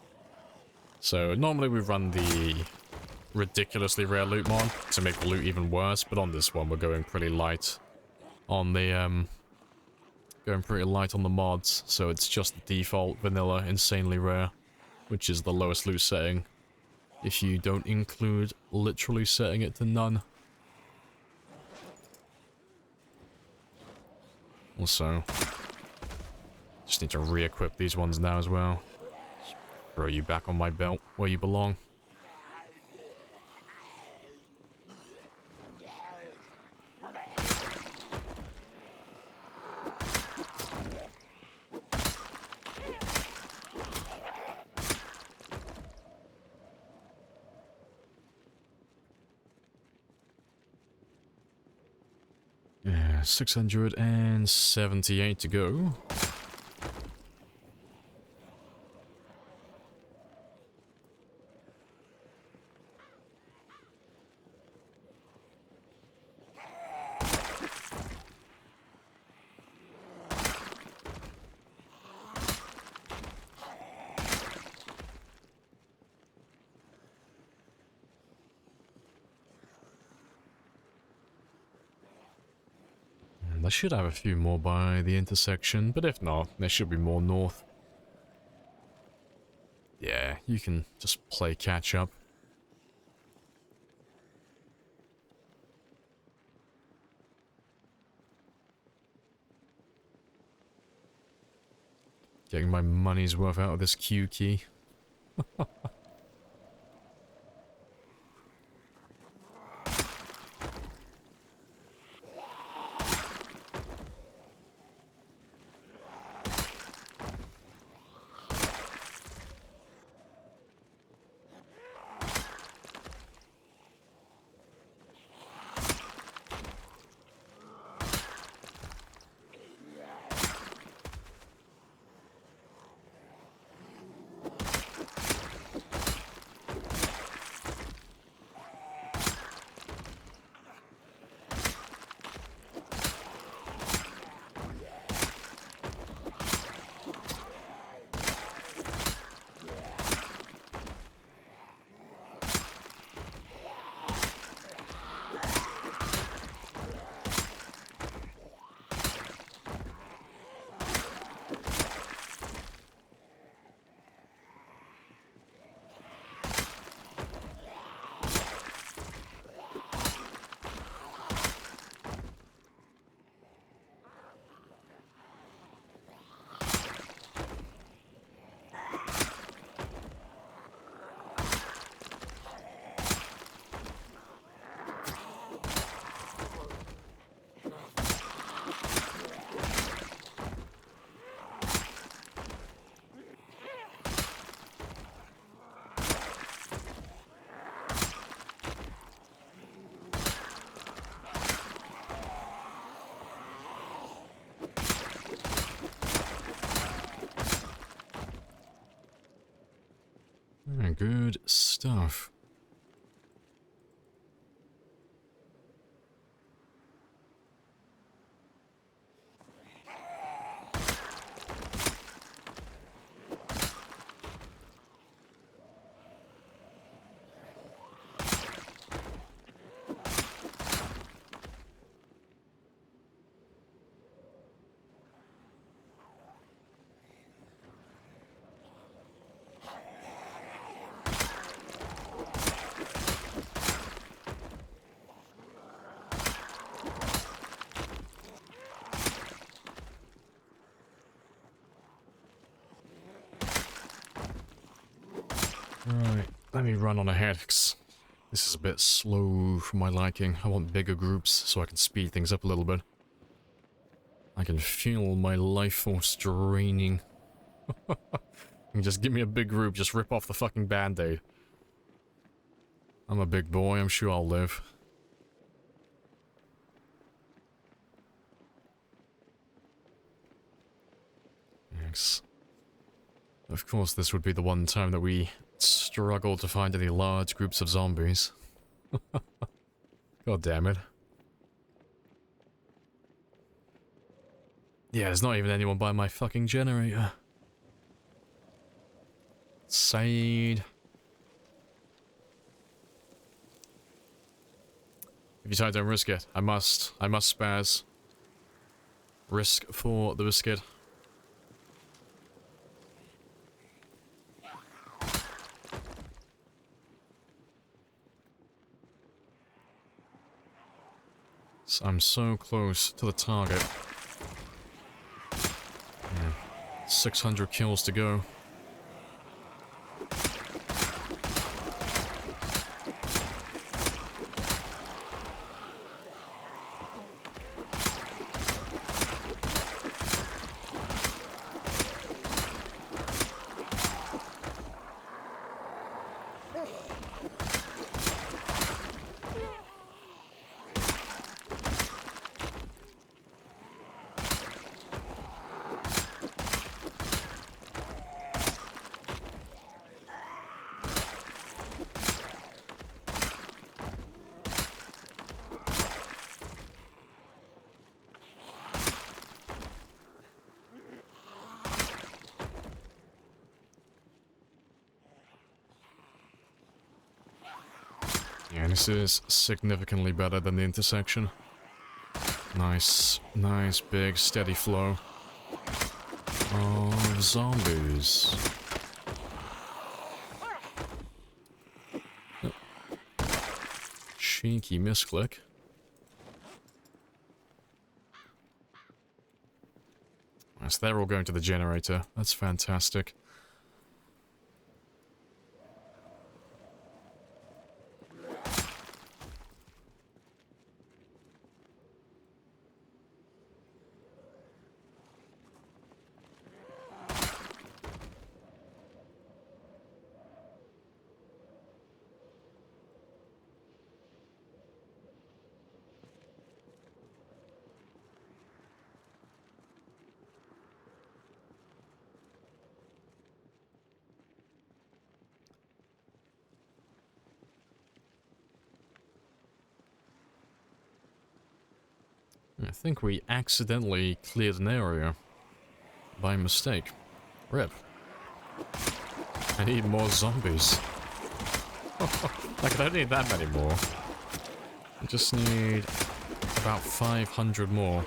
S1: So normally we run the ridiculously rare loot mod to make the loot even worse, but on this one we're going pretty light on the mods, so it's just the default vanilla insanely rare, which is the lowest loot setting if you don't include literally setting it to none. Also, just need to re-equip these ones now as well. Throw you back on my belt where you belong. Yeah, 678 to go. I should have a few more by the intersection, but if not, there should be more north. Yeah, you can just play catch up. Getting my money's worth out of this Q key. run on ahead, 'cause this is a bit slow for my liking. I want bigger groups so I can speed things up a little bit. I can feel my life force draining. Just give me a big group, just rip off the fucking band-aid. I'm a big boy, I'm sure I'll live. Yes. Of course, this would be the one time that we struggle to find any large groups of zombies. God damn it. Yeah, there's not even anyone by my fucking generator. Side. If you try, don't risk it. I must spaz. Risk for the biscuit. I'm so close to the target. Yeah. 600 kills to go. Yeah, this is significantly better than the intersection. Nice, nice, big, steady flow of zombies. Oh. Cheeky misclick. So they're all going to the generator. That's fantastic. I think we accidentally cleared an area by mistake. Rip. I need more zombies. Like, I don't need that many more. I just need about 500 more.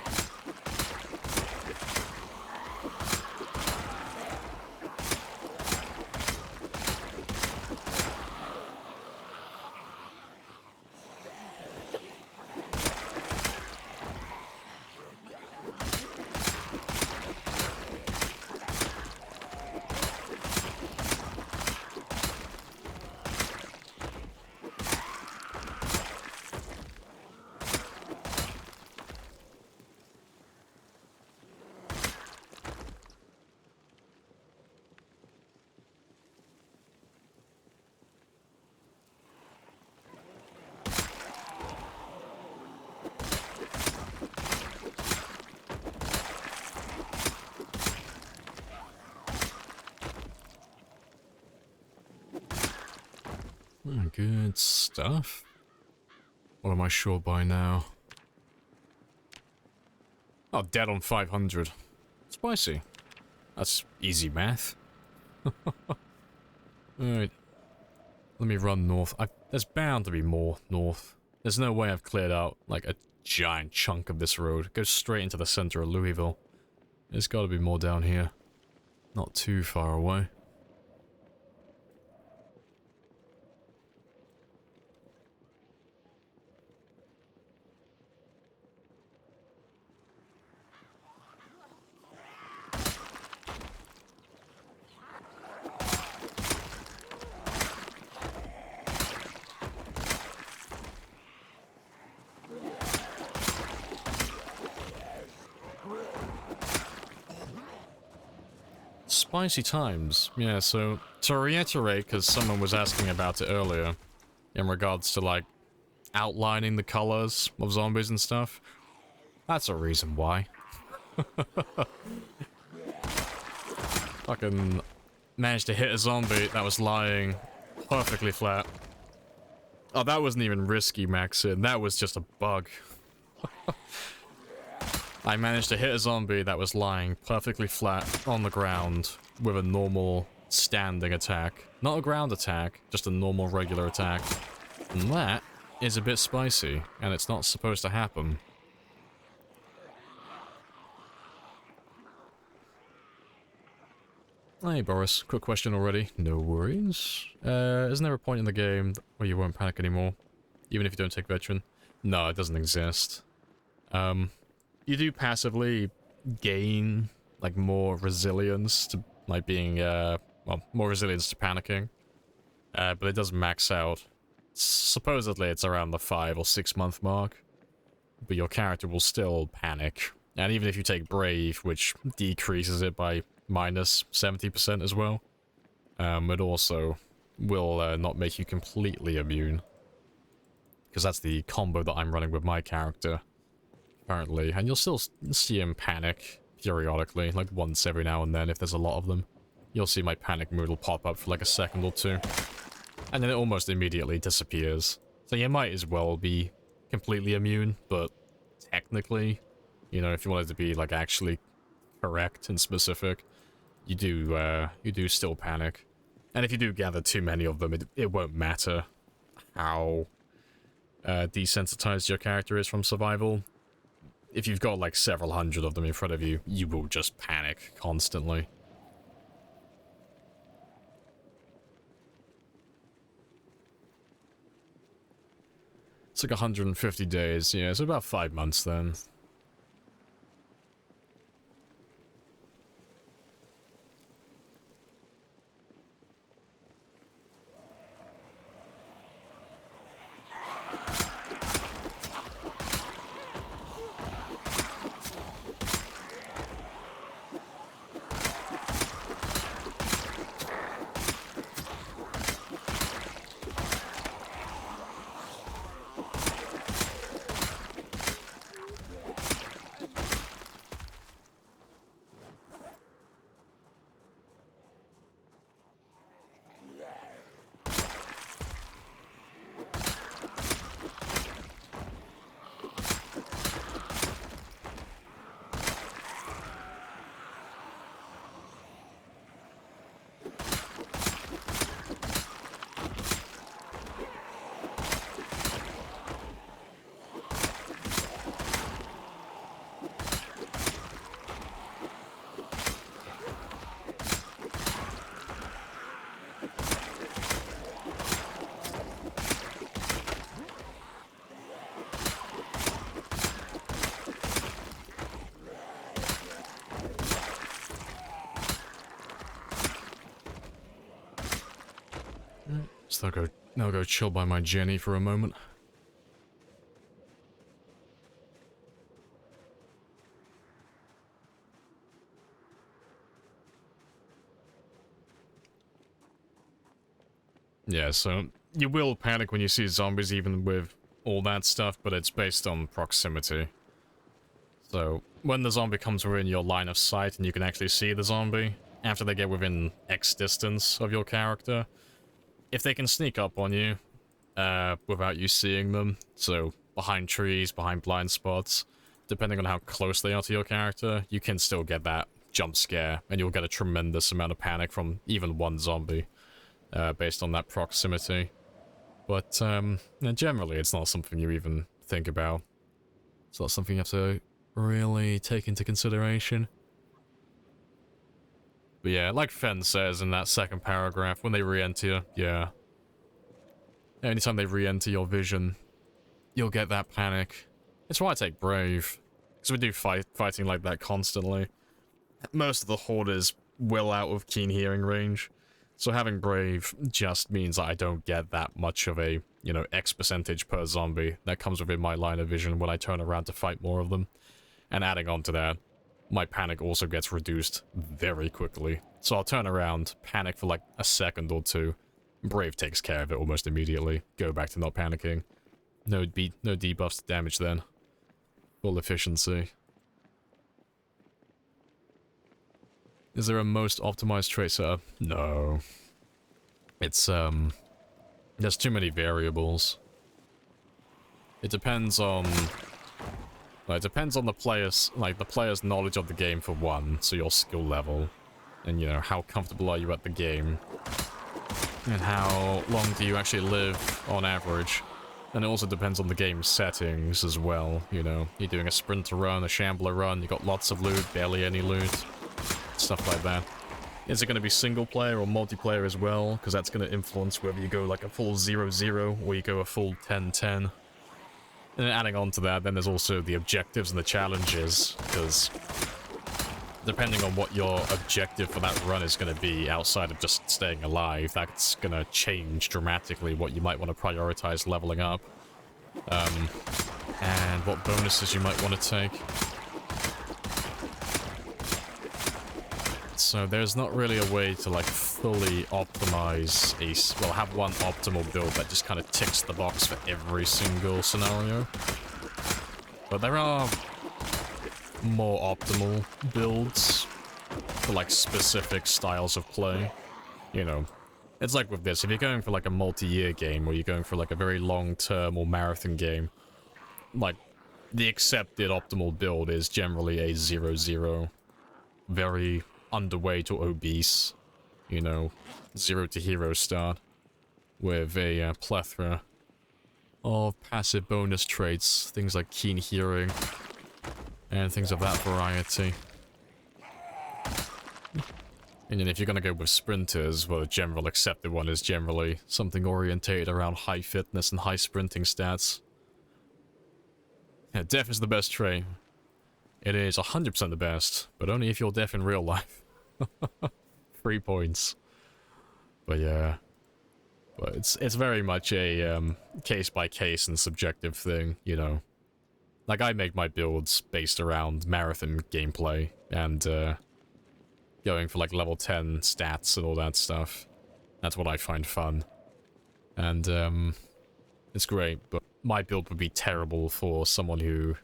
S1: Good stuff. What am I short by now? Oh, dead on 500. Spicy. That's easy math. Alright. Let me run north. There's bound to be more north. There's no way I've cleared out, like, a giant chunk of this road. It goes straight into the center of Louisville. There's gotta be more down here. Not too far away. Spicy times. Yeah, so to reiterate, because someone was asking about it earlier, in regards to, like, outlining the colors of zombies and stuff, that's a reason why. Fucking managed to hit a zombie that was lying perfectly flat. Oh, that wasn't even risky, Maxin. That was just a bug. I managed to hit a zombie that was lying perfectly flat on the ground with a normal standing attack. Not a ground attack, just a normal regular attack. And that is a bit spicy, and it's not supposed to happen. Hey Boris, quick question already. No worries. Isn't there a point in the game where you won't panic anymore? Even if you don't take veteran? No, it doesn't exist. You do passively gain, like, more resilience to, like, being, well, more resilience to panicking. But it does max out. Supposedly it's around the 5 or 6 month mark. But your character will still panic. And even if you take Brave, which decreases it by minus 70% as well, it also will not make you completely immune. Because that's the combo that I'm running with my character currently. And you'll still see him panic periodically, like once every now and then if there's a lot of them. You'll see my panic mood will pop up for like a second or two. And then it almost immediately disappears. So you might as well be completely immune, but technically, you know, if you wanted to be like actually correct and specific, you do still panic. And if you do gather too many of them, it won't matter how desensitized your character is from survival. If you've got like several hundred of them in front of you, you will just panic constantly. It's like 150 days, yeah, so about 5 months then. So I'll go chill by my Jenny for a moment. Yeah, so you will panic when you see zombies even with all that stuff, but it's based on proximity. So when the zombie comes within your line of sight and you can actually see the zombie, after they get within X distance of your character, if they can sneak up on you without you seeing them, so behind trees, behind blind spots, depending on how close they are to your character, you can still get that jump scare, and you'll get a tremendous amount of panic from even one zombie based on that proximity. But generally, it's not something you even think about. It's not something you have to really take into consideration. But yeah, like Fen says in that second paragraph, when they re-enter, yeah. Anytime they re-enter your vision, you'll get that panic. It's why I take Brave, because we do fighting like that constantly. Most of the Horde is well out of keen hearing range, so having Brave just means that I don't get that much of a, you know, X percentage per zombie that comes within my line of vision when I turn around to fight more of them. And adding on to that, my panic also gets reduced very quickly So I'll turn around, panic for like a second or two. Brave takes care of it almost immediately. Go back to not panicking. No debuffs to damage then. Full efficiency. Is there a most optimized trait setup? No. It's, there's too many variables. It depends on... Well, it depends on the player's knowledge of the game for one, so your skill level. And, you know, how comfortable are you at the game. And how long do you actually live on average. And it also depends on the game's settings as well, you know. You're doing a sprinter run, a shambler run, you got lots of loot, barely any loot. Stuff like that. Is it going to be single player or multiplayer as well? Because that's going to influence whether you go like a full 0-0 or you go a full 10-10. And then adding on to that, then there's also the objectives and the challenges, because depending on what your objective for that run is going to be outside of just staying alive, that's going to change dramatically what you might want to prioritize leveling up. And what bonuses you might want to take. So there's not really a way to like fully optimize well, have one optimal build that just kind of ticks the box for every single scenario. But there are more optimal builds for like specific styles of play. You know, it's like with this, if you're going for like a multi-year game or you're going for like a very long-term or marathon game, like the accepted optimal build is generally a 0-0. Very underweight or obese, you know, 0 to hero start with a plethora of passive bonus traits, things like keen hearing and things of that variety. And then if you're gonna go with sprinters, well, the general accepted one is generally something orientated around high fitness and high sprinting stats. Yeah, death is the best trait. It is 100% the best, but only if you're deaf in real life. 3 points. But yeah. But it's very much a case-by-case and subjective thing, you know. Like, I make my builds based around marathon gameplay and going for like level 10 stats and all that stuff. That's what I find fun. And it's great, but my build would be terrible for someone who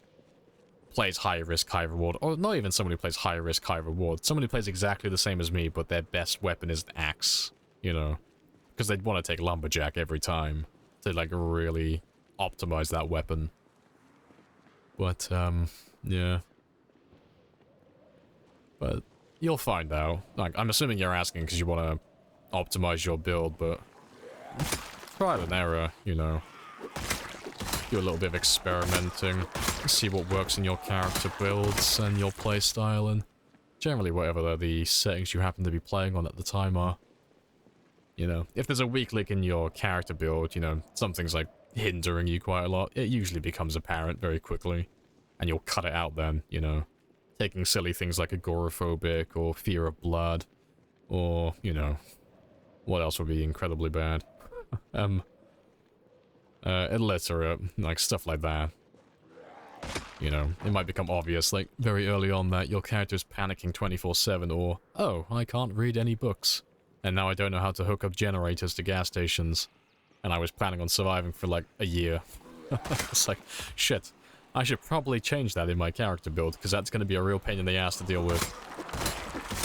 S1: plays high risk, high reward, or not even someone who plays high risk, high reward. Someone who plays exactly the same as me, but their best weapon is an axe, you know, because they'd want to take lumberjack every time to like really optimize that weapon. But yeah, but you'll find out. Like, I'm assuming you're asking because you want to optimize your build, but trial and error, you know. Do a little bit of experimenting, see what works in your character builds and your playstyle, and generally whatever the settings you happen to be playing on at the time are. You know, if there's a weak link in your character build, you know, something's like hindering you quite a lot, it usually becomes apparent very quickly, and you'll cut it out then, you know. Taking silly things like agoraphobic or fear of blood, or, you know, what else would be incredibly bad? Illiterate, like stuff like that. You know, it might become obvious, like, very early on that your character's panicking 24/7, or, oh, I can't read any books, and now I don't know how to hook up generators to gas stations, and I was planning on surviving for, like, a year. It's like, shit, I should probably change that in my character build, because that's going to be a real pain in the ass to deal with.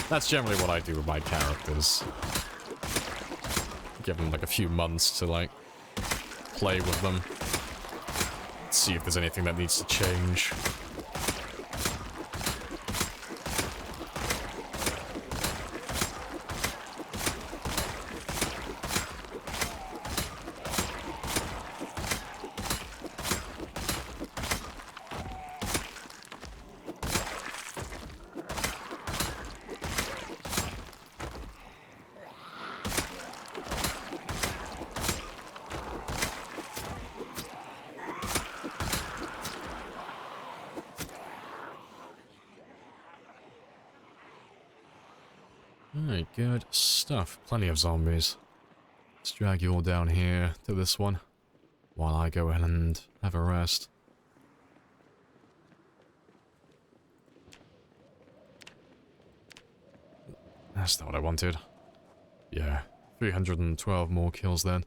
S1: That's generally what I do with my characters. Give them, like, a few months to, like, play with them. See if there's anything that needs to change. Alright, good stuff. Plenty of zombies. Let's drag you all down here to this one, while I go ahead and have a rest. That's not what I wanted. Yeah, 312 more kills then.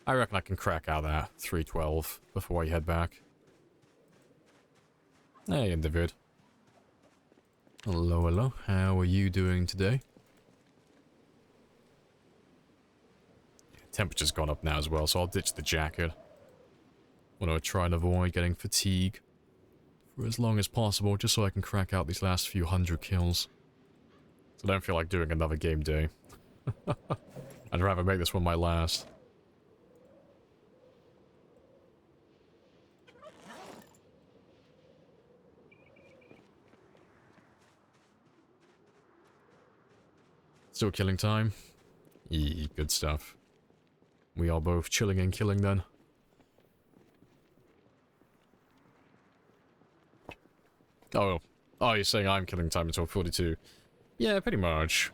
S1: I reckon I can crack out that 312 before I head back. Hey, Individ. Hello, hello. How are you doing today? Temperature's gone up now as well, so I'll ditch the jacket. Want to try and avoid getting fatigue for as long as possible, just so I can crack out these last few hundred kills. So I don't feel like doing another game day. I'd rather make this one my last. Still killing time? Yee, good stuff. We are both chilling and killing then. Oh, you're saying I'm killing time until 42? Yeah, pretty much.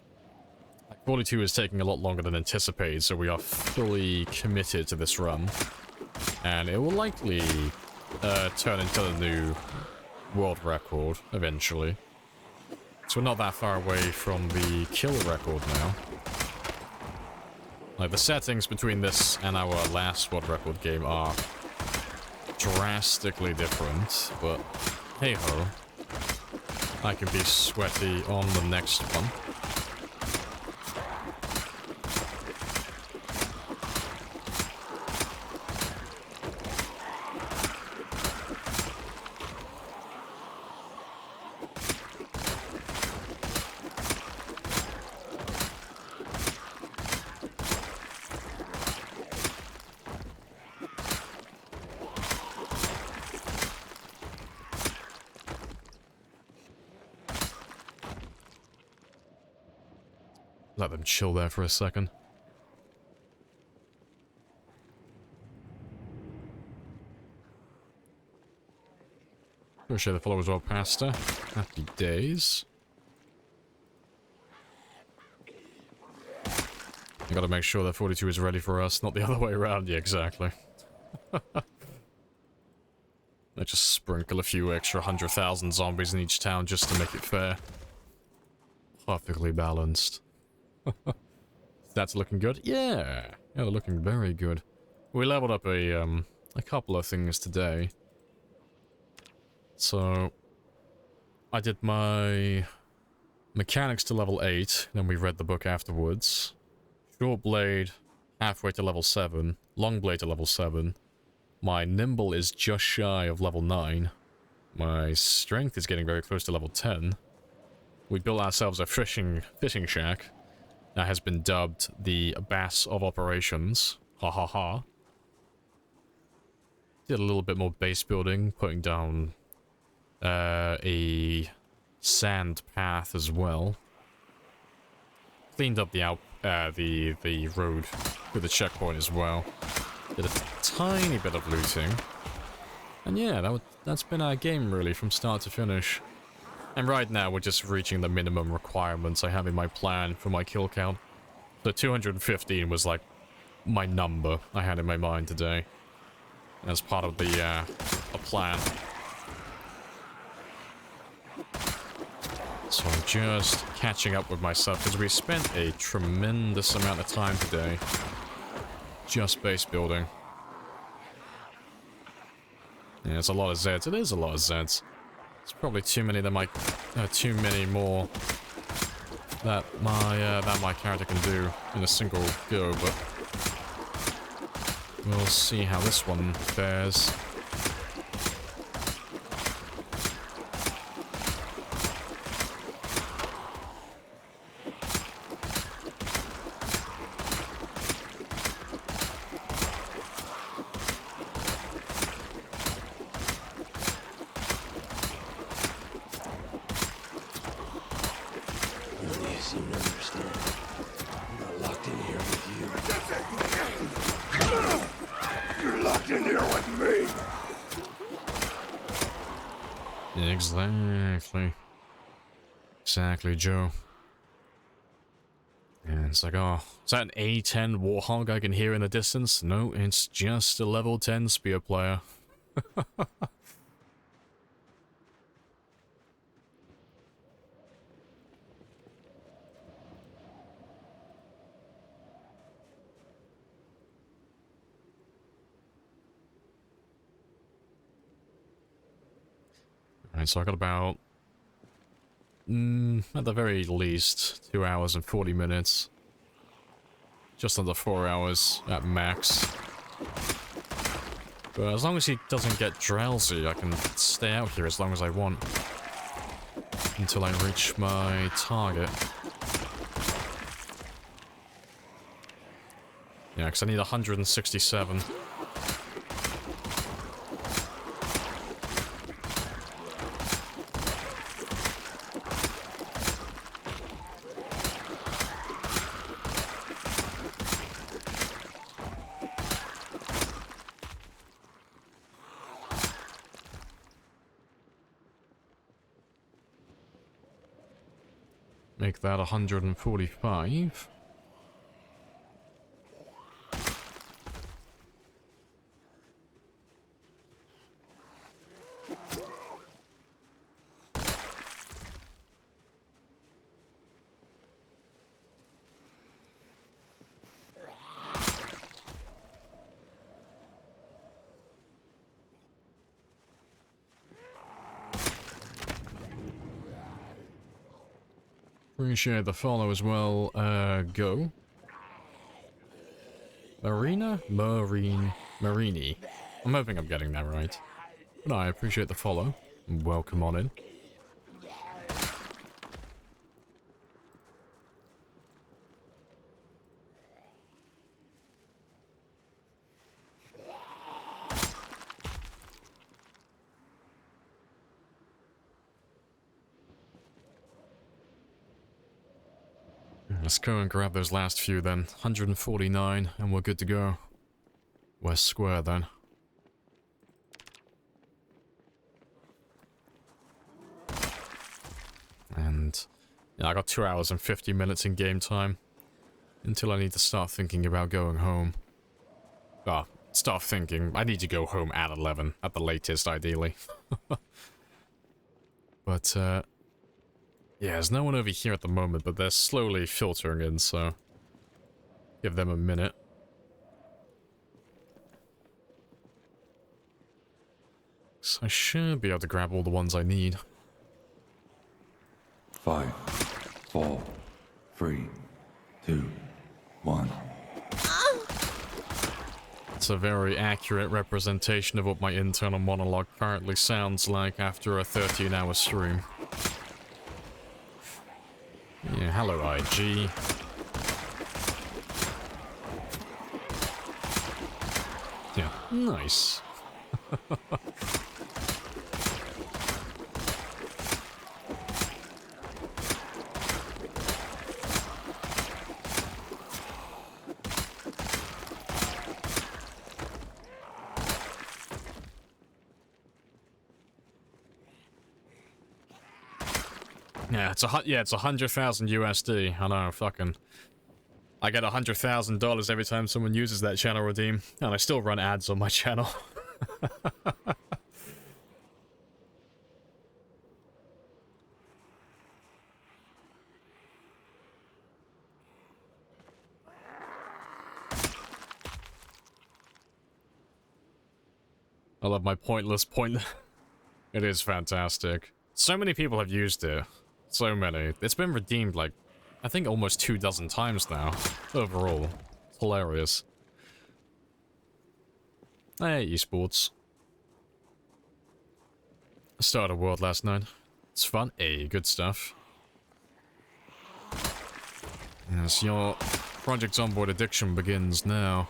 S1: 42 is taking a lot longer than anticipated, so we are fully committed to this run. And it will likely turn into the new world record, eventually. So we're not that far away from the kill record now. Like, the settings between this and our last world record game are drastically different, but hey-ho. I can be sweaty on the next one. Let them chill there for a second. Appreciate the follow as well, Pastor. Happy days. I gotta make sure that 42 is ready for us, not the other way around. Yeah, exactly. Let's just sprinkle a few extra 100,000 zombies in each town just to make it fair. Perfectly balanced. That's looking good. Yeah, they're looking very good. We leveled up a couple of things today. So I did my mechanics to level 8, then we read the book afterwards. Short blade halfway to level 7, long blade to level 7. My nimble is just shy of level 9. My strength is getting very close to level 10. We built ourselves a fishing shack that has been dubbed the Bass of Operations. Ha ha ha. Did a little bit more base building, putting down a sand path as well. Cleaned up the road with the checkpoint as well. Did a tiny bit of looting. And yeah, that's been our game really from start to finish. And right now we're just reaching the minimum requirements I have in my plan for my kill count. The 215 was like my number I had in my mind today. As part of the plan. So I'm just catching up with myself because we spent a tremendous amount of time today just base building. Yeah, it's a lot of Zeds. It is a lot of Zeds. It's probably too many that too many more that my character can do in a single go, but we'll see how this one fares. Exactly, Joe. And it's like, oh, is that an A10 Warthog I can hear in the distance? No, it's just a level 10 spear player. Alright, so I got about... at the very least, 2 hours and 40 minutes. Just under 4 hours at max. But as long as he doesn't get drowsy, I can stay out here as long as I want. Until I reach my target. Yeah, because I need 167. Make that 145. Appreciate the follow as well. Go. Marini. I'm hoping I'm getting that right. But no, I appreciate the follow. Welcome on in. Let's go and grab those last few then. 149, and we're good to go. West Square then. And yeah, I got 2 hours and 50 minutes in game time. Until I need to start thinking about going home. Ah, start thinking. I need to go home at 11, at the latest, ideally. But, yeah, there's no one over here at the moment, but they're slowly filtering in, so... give them a minute. So I should be able to grab all the ones I need.
S3: 5, 4, 3, 2, 1.
S1: It's a very accurate representation of what my internal monologue currently sounds like after a 13-hour stream. Yeah, hello, IG. Yeah, nice. Yeah, it's 100,000 USD. I know, fucking. I get $100,000 every time someone uses that channel redeem, and I still run ads on my channel. I love my pointless point. It is fantastic. So many people have used it. So many. It's been redeemed, like, I think almost 24 times now. Overall. It's hilarious. Hey, esports. I started a world last night. It's fun. Hey, good stuff. Yes, your Project Zomboid addiction begins now.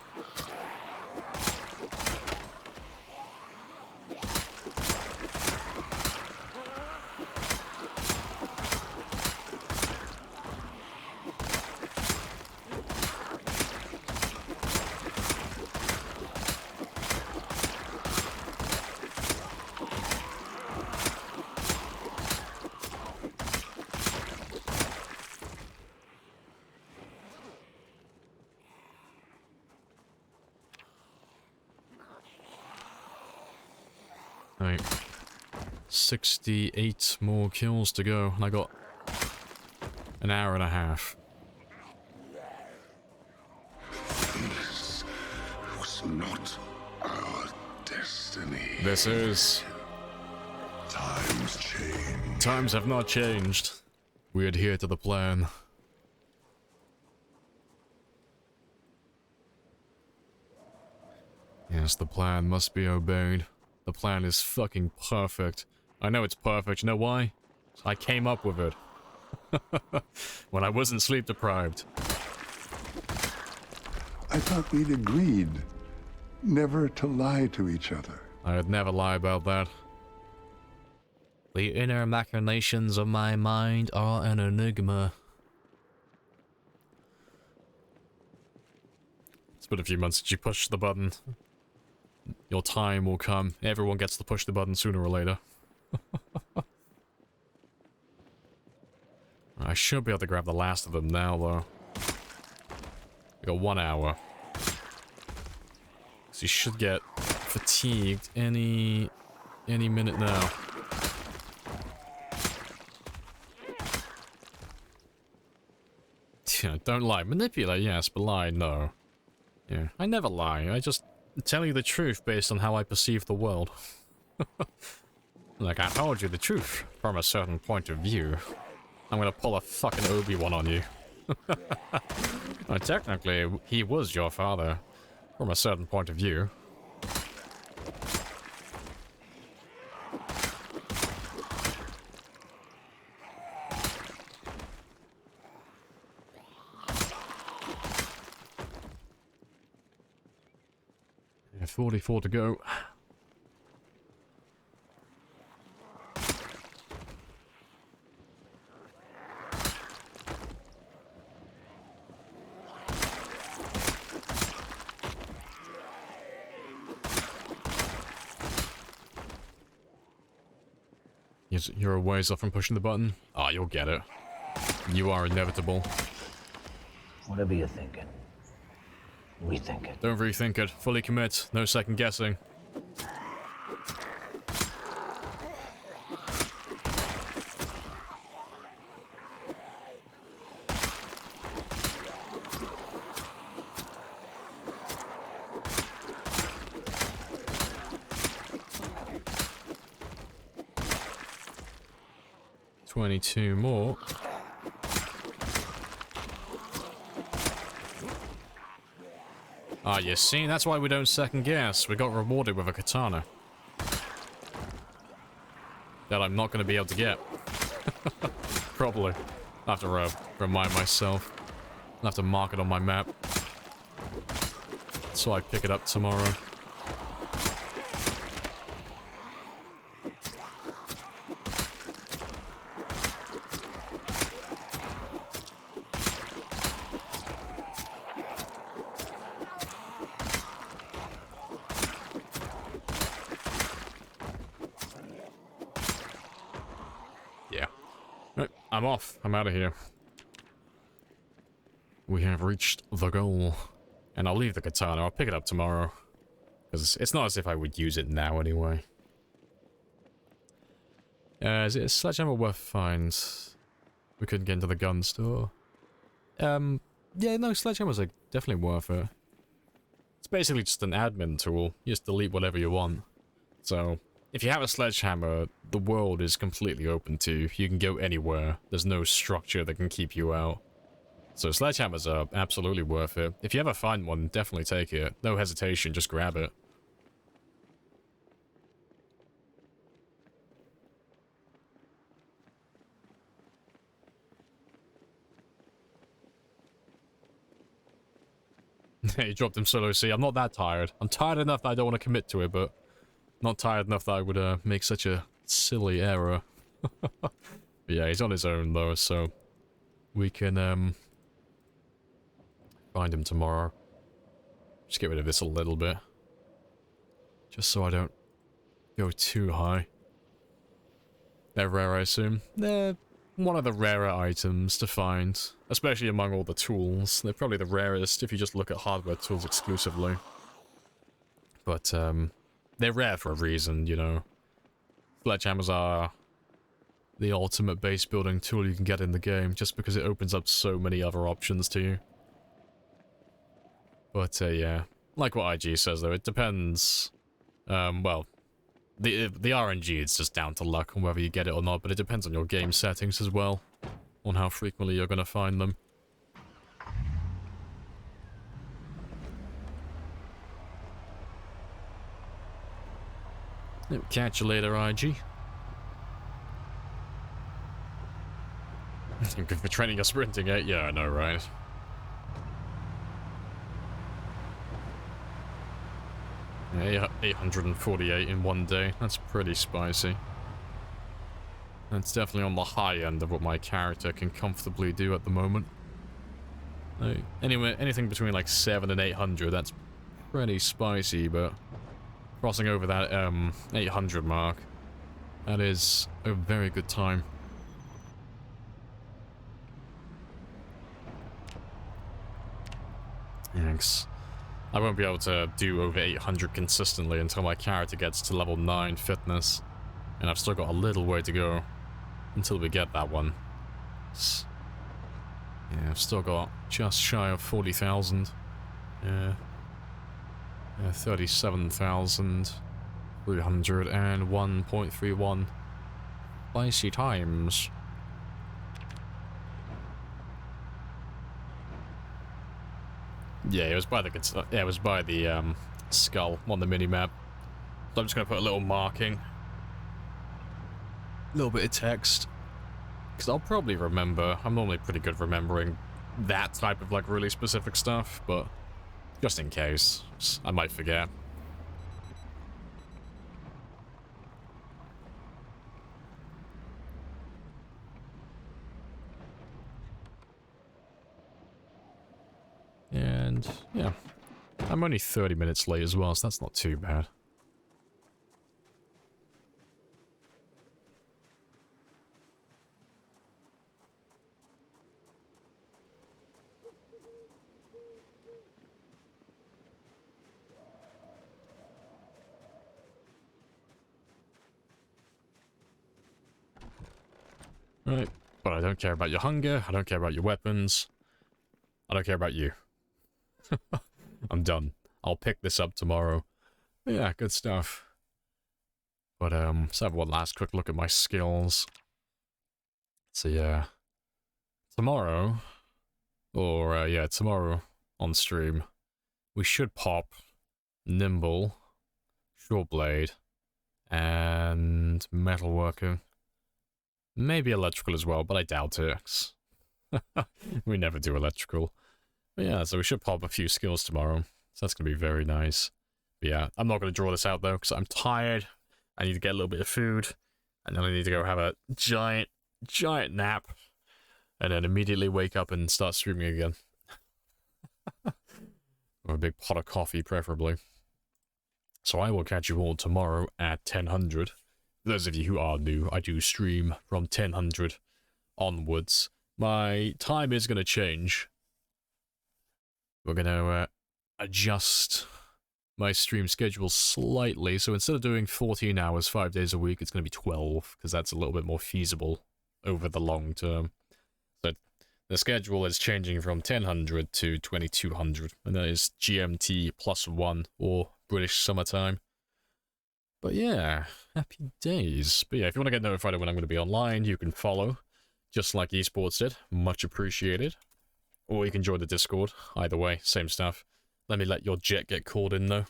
S1: Right. 68 more kills to go, and I got an hour and a half.
S4: This was not our destiny.
S1: This is...
S4: Time Times change.
S1: Times have not changed. We adhere to the plan. Yes, the plan must be obeyed. The plan is fucking perfect. I know it's perfect. You know why? I came up with it. When I wasn't sleep deprived.
S4: I thought we'd agreed never to lie to each other.
S1: I'd never lie about that. The inner machinations of my mind are an enigma. It's been a few months since you pushed the button. Your time will come. Everyone gets to push the button sooner or later. I should be able to grab the last of them now, though. We got 1 hour. So you should get fatigued any minute now. Yeah, don't lie. Manipulate, yes, but lie, no. Yeah, I never lie. I just tell you the truth based on how I perceive the world. Like, I told you the truth from a certain point of view. I'm gonna pull a fucking Obi-Wan on you. Technically, he was your father, from a certain point of view. Yeah, 44 to go. You're a ways off from pushing the button. Ah, you'll get it. You are inevitable.
S5: Whatever you're thinking, rethink it.
S1: Don't rethink it. Fully commit. No second guessing. Two more. Ah, you see, that's why we don't second guess. We got rewarded with a katana. That I'm not going to be able to get. Probably. I have to remind myself. I'll have to mark it on my map. So I pick it up tomorrow. I'm off. I'm out of here. We have reached the goal. And I'll leave the katana. I'll pick it up tomorrow. Because it's not as if I would use it now anyway. Is it a sledgehammer worth finds? We couldn't get into the gun store. Yeah, no, sledgehammers are definitely worth it. It's basically just an admin tool. You just delete whatever you want. So, if you have a sledgehammer, the world is completely open to you. You can go anywhere. There's no structure that can keep you out. So sledgehammers are absolutely worth it. If you ever find one, definitely take it. No hesitation, just grab it. You dropped him solo C. I'm not that tired. I'm tired enough that I don't want to commit to it, but not tired enough that I would make such a silly error. But yeah, he's on his own though, so we can find him tomorrow. Just get rid of this a little bit. Just so I don't go too high. They're rare, I assume. They're one of the rarer items to find, especially among all the tools. They're probably the rarest if you just look at hardware tools exclusively. But, they're rare for a reason, you know. Sledgehammers are the ultimate base building tool you can get in the game, just because it opens up so many other options to you. But, yeah. Like what IG says, though, it depends. Well, The RNG is just down to luck on whether you get it or not, but it depends on your game settings as well, on how frequently you're going to find them. Catch you later, IG. Good for training or sprinting, eh? Yeah, I know, right? Yeah, 848 in one day. That's pretty spicy. That's definitely on the high end of what my character can comfortably do at the moment. Anyway, anything between like 7 and 800, that's pretty spicy, but crossing over that 800 mark, that is a very good time. Thanks. I won't be able to do over 800 consistently until my character gets to level 9 fitness. And I've still got a little way to go until we get that one. Yeah, I've still got just shy of 40,000. Yeah. 37,301.31 spicy times. Yeah, it was by the skull on the minimap. So I'm just gonna put a little marking, a little bit of text, because I'll probably remember. I'm normally pretty good remembering that type of like really specific stuff, but just in case, I might forget. And yeah, I'm only 30 minutes late as well, so that's not too bad. Right, but I don't care about your hunger, I don't care about your weapons, I don't care about you. I'm done. I'll pick this up tomorrow. Yeah, good stuff. But let's have one last quick look at my skills. So yeah, tomorrow, or yeah, tomorrow on stream, we should pop Nimble, Short Blade, and Metalworker. Maybe Electrical as well, but I doubt it. We never do Electrical. But yeah, so we should pop a few skills tomorrow. So that's going to be very nice. But yeah, I'm not going to draw this out though, because I'm tired. I need to get a little bit of food. And then I need to go have a giant nap. And then immediately wake up and start streaming again. Or a big pot of coffee, preferably. So I will catch you all tomorrow at 1000. For those of you who are new, I do stream from 1000 onwards. My time is going to change. We're going to adjust my stream schedule slightly. So instead of doing 14 hours 5 days a week, it's going to be 12, because that's a little bit more feasible over the long term. So the schedule is changing from 1000 to 2200, and that is GMT +1 or British summertime. But yeah, happy days. But yeah, if you want to get notified of when I'm going to be online, you can follow, just like esports did. Much appreciated. Or you can join the Discord. Either way, same stuff. Let me let your jet get called in, though.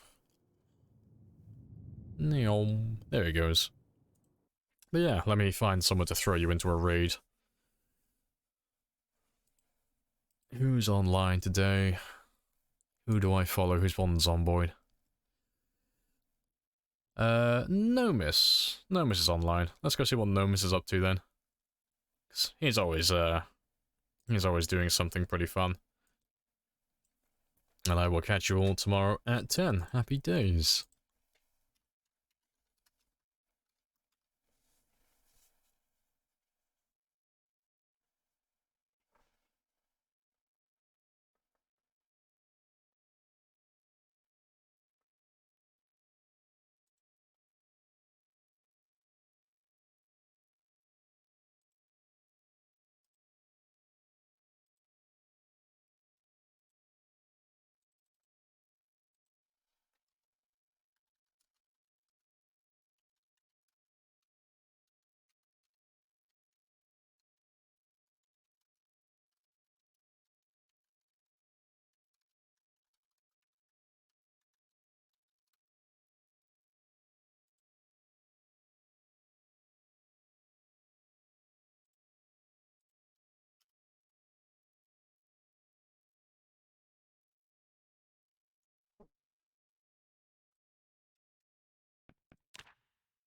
S1: There he goes. But yeah, let me find someone to throw you into a raid. Who's online today? Who do I follow? Who's on Zomboid? Nomis. Nomis is online. Let's go see what Nomis is up to then. 'Cause he's always doing something pretty fun. And I will catch you all tomorrow at 10. Happy days.